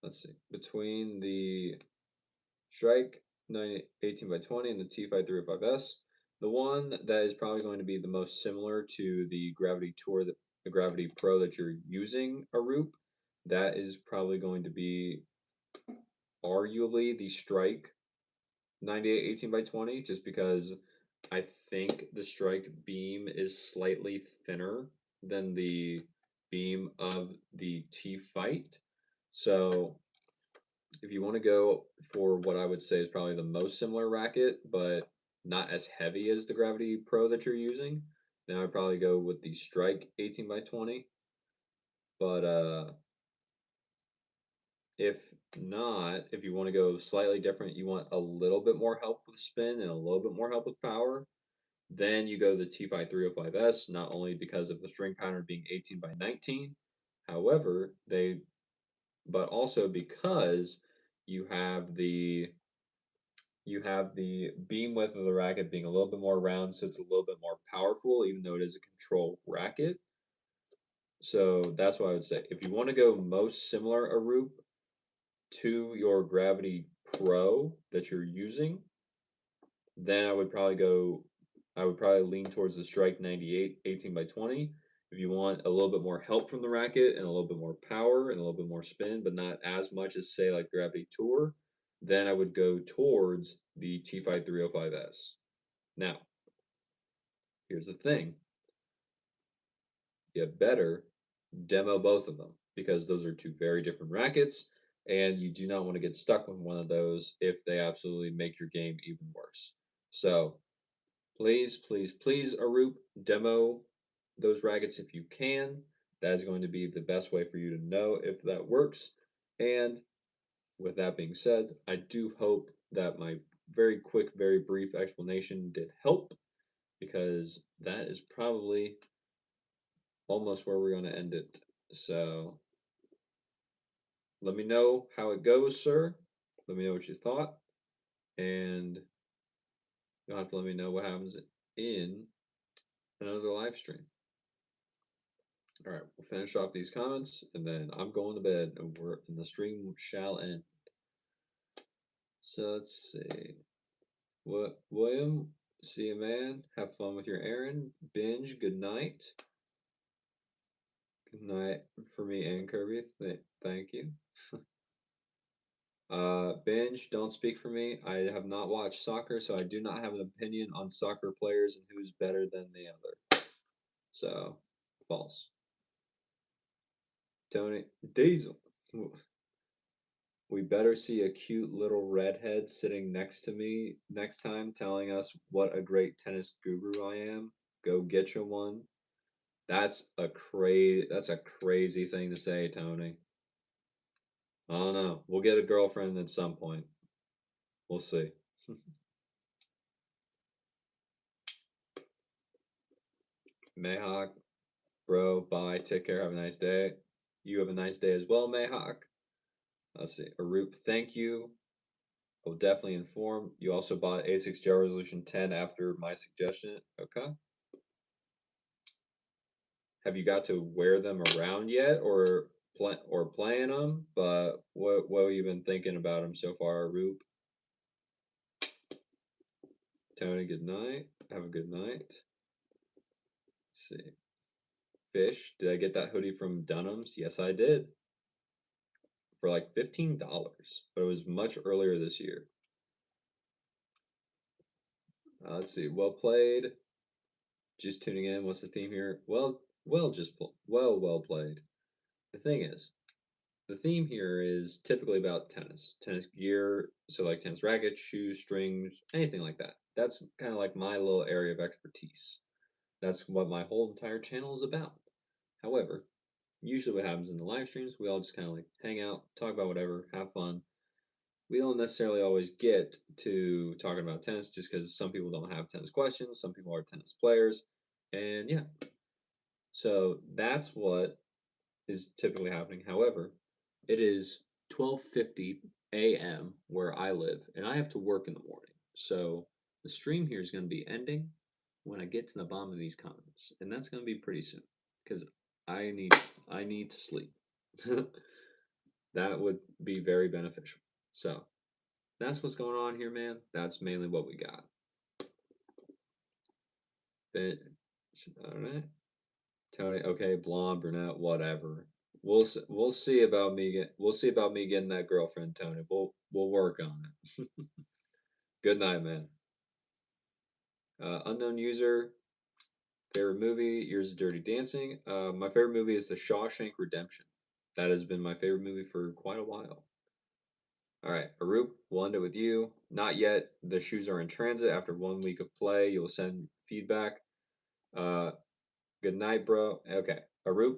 A: Let's see. Between the Strike 18 by 20 and the T-Fight 305S, the one that is probably going to be the most similar to the Gravity Tour, the Gravity Pro that you're using, Arup, that is probably going to be arguably the Strike 98 18 by 20, just because I think the Strike beam is slightly thinner than the beam of the T Fight. So if you want to go for what I would say is probably the most similar racket, but not as heavy as the Gravity Pro that you're using, then I'd probably go with the Strike 18 by 20. But if not, if you want to go slightly different, you want a little bit more help with spin and a little bit more help with power, then you go the T-Fight 305S, not only because of the string pattern being 18 by 19, however, but also because you have the you have the beam width of the racket being a little bit more round, so it's a little bit more powerful, even though it is a control racket. So that's what I would say. If you want to go most similar Arup to your Gravity Pro that you're using, then I would probably lean towards the Strike 98 18 by 20. If you want a little bit more help from the racket and a little bit more power and a little bit more spin, but not as much as say like Gravity Tour, then I would go towards the T-Fight 305S. Now, here's the thing. You better demo both of them because those are two very different rackets and you do not want to get stuck with one of those if they absolutely make your game even worse. So please, please, please, Arup, demo those rackets if you can. That is going to be the best way for you to know if that works. And with that being said, I do hope that my very quick, very brief explanation did help, because that is probably almost where we're going to end it. So let me know how it goes, sir. Let me know what you thought, and you'll have to let me know what happens in another live stream. All right, we'll finish off these comments, and then I'm going to bed, and the stream shall end. So let's see. What, William? See you, man. Have fun with your errand. Binge. Good night. Good night for me and Kirby. Thank you. Binge, don't speak for me. I have not watched soccer, so I do not have an opinion on soccer players and who's better than the other. So, false. Tony Diesel. We better see a cute little redhead sitting next to me next time telling us what a great tennis guru I am. Go get you one. That's a crazy thing to say, Tony. I don't know. We'll get a girlfriend at some point. We'll see. Mayhawk, bro, bye. Take care. Have a nice day. You have a nice day as well, Mayhawk. Let's see. Arup, thank you. I will definitely inform. You also bought A6 Gel Resolution 10 after my suggestion. Okay. Have you got to wear them around yet, or playing them? But what have you been thinking about them so far, Arup? Tony, good night. Have a good night. Let's see. Fish, did I get that hoodie from Dunham's? Yes, I did. For like $15, but it was much earlier this year. Let's see. Well played. Just tuning in. What's the theme here? Well played. The thing is, the theme here is typically about tennis gear, so like tennis rackets, shoes, strings, anything like that. That's kind of like my little area of expertise. That's what my whole entire channel is about. However, usually what happens in the live streams, we all just kind of like hang out, talk about whatever, have fun. We don't necessarily always get to talking about tennis just because some people don't have tennis questions, some people are tennis players, and yeah. So that's what is typically happening. However, it is 12:50 a.m. where I live, and I have to work in the morning. So the stream here is going to be ending when I get to the bottom of these comments, and that's going to be pretty soon because I need I need to sleep. That would be very beneficial. So that's what's going on here, man. That's mainly what we got. All right, Tony. Okay, blonde, brunette, whatever. We'll see about me getting that girlfriend, Tony. We'll work on it. Good night, man. Unknown user. Favorite movie? Yours is Dirty Dancing. My favorite movie is The Shawshank Redemption. That has been my favorite movie for quite a while. All right, Arup, we'll end it with you. Not yet. The shoes are in transit. After 1 week of play, you'll send feedback. Uh, good night, bro. Okay, Arup,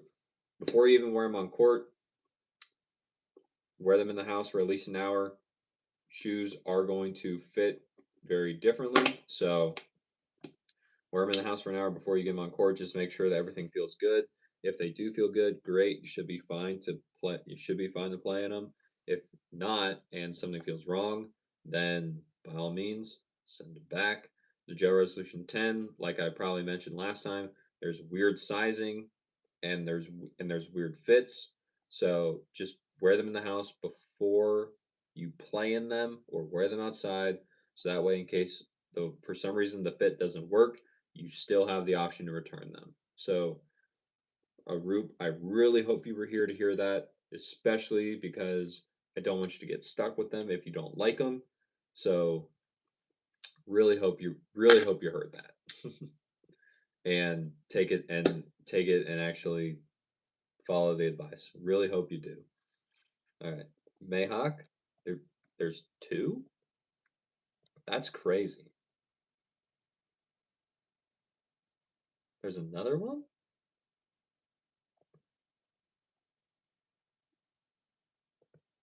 A: before you even wear them on court, wear them in the house for at least an hour. Shoes are going to fit very differently, so wear them in the house for an hour before you get them on court. Just make sure that everything feels good. If they do feel good, great. You should be fine to play. You should be fine to play in them. If not, and something feels wrong, then by all means send it back. The Gel Resolution 10, like I probably mentioned last time, there's weird sizing, and there's weird fits. So just wear them in the house before you play in them, or wear them outside. So that way, in case for some reason the fit doesn't work, you still have the option to return them. So, Arup, I really hope you were here to hear that, especially because I don't want you to get stuck with them if you don't like them. So, really hope you heard that, and take it and actually follow the advice. Really hope you do. All right. Mayhawk? There's two? That's crazy. There's another one?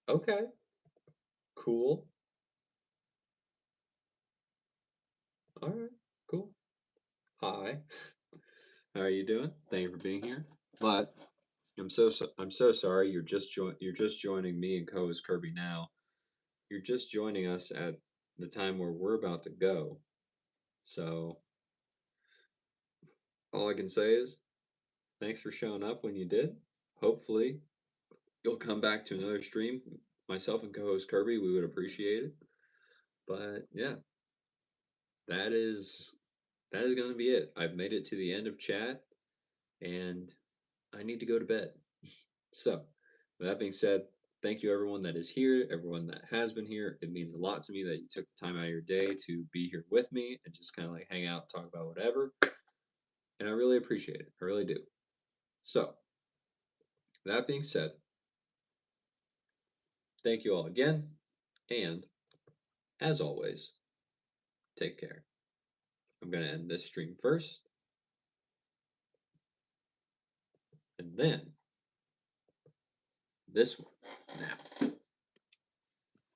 A: Okay, cool. All right, cool. Hi, how are you doing? Thank you for being here. But I'm so sorry. You're just joining me and co-host Kirby now. You're just joining us at the time where we're about to go. So all I can say is thanks for showing up when you did. Hopefully you'll come back to another stream. Myself and co-host Kirby, we would appreciate it. But yeah, that is that is going to be it. I've made it to the end of chat, and I need to go to bed. So, with that being said, thank you everyone that is here, everyone that has been here. It means a lot to me that you took the time out of your day to be here with me and just kind of like hang out, talk about whatever. And I really appreciate it. I really do. So, that being said, thank you all again. And as always, take care. I'm going to end this stream first, and then this one now.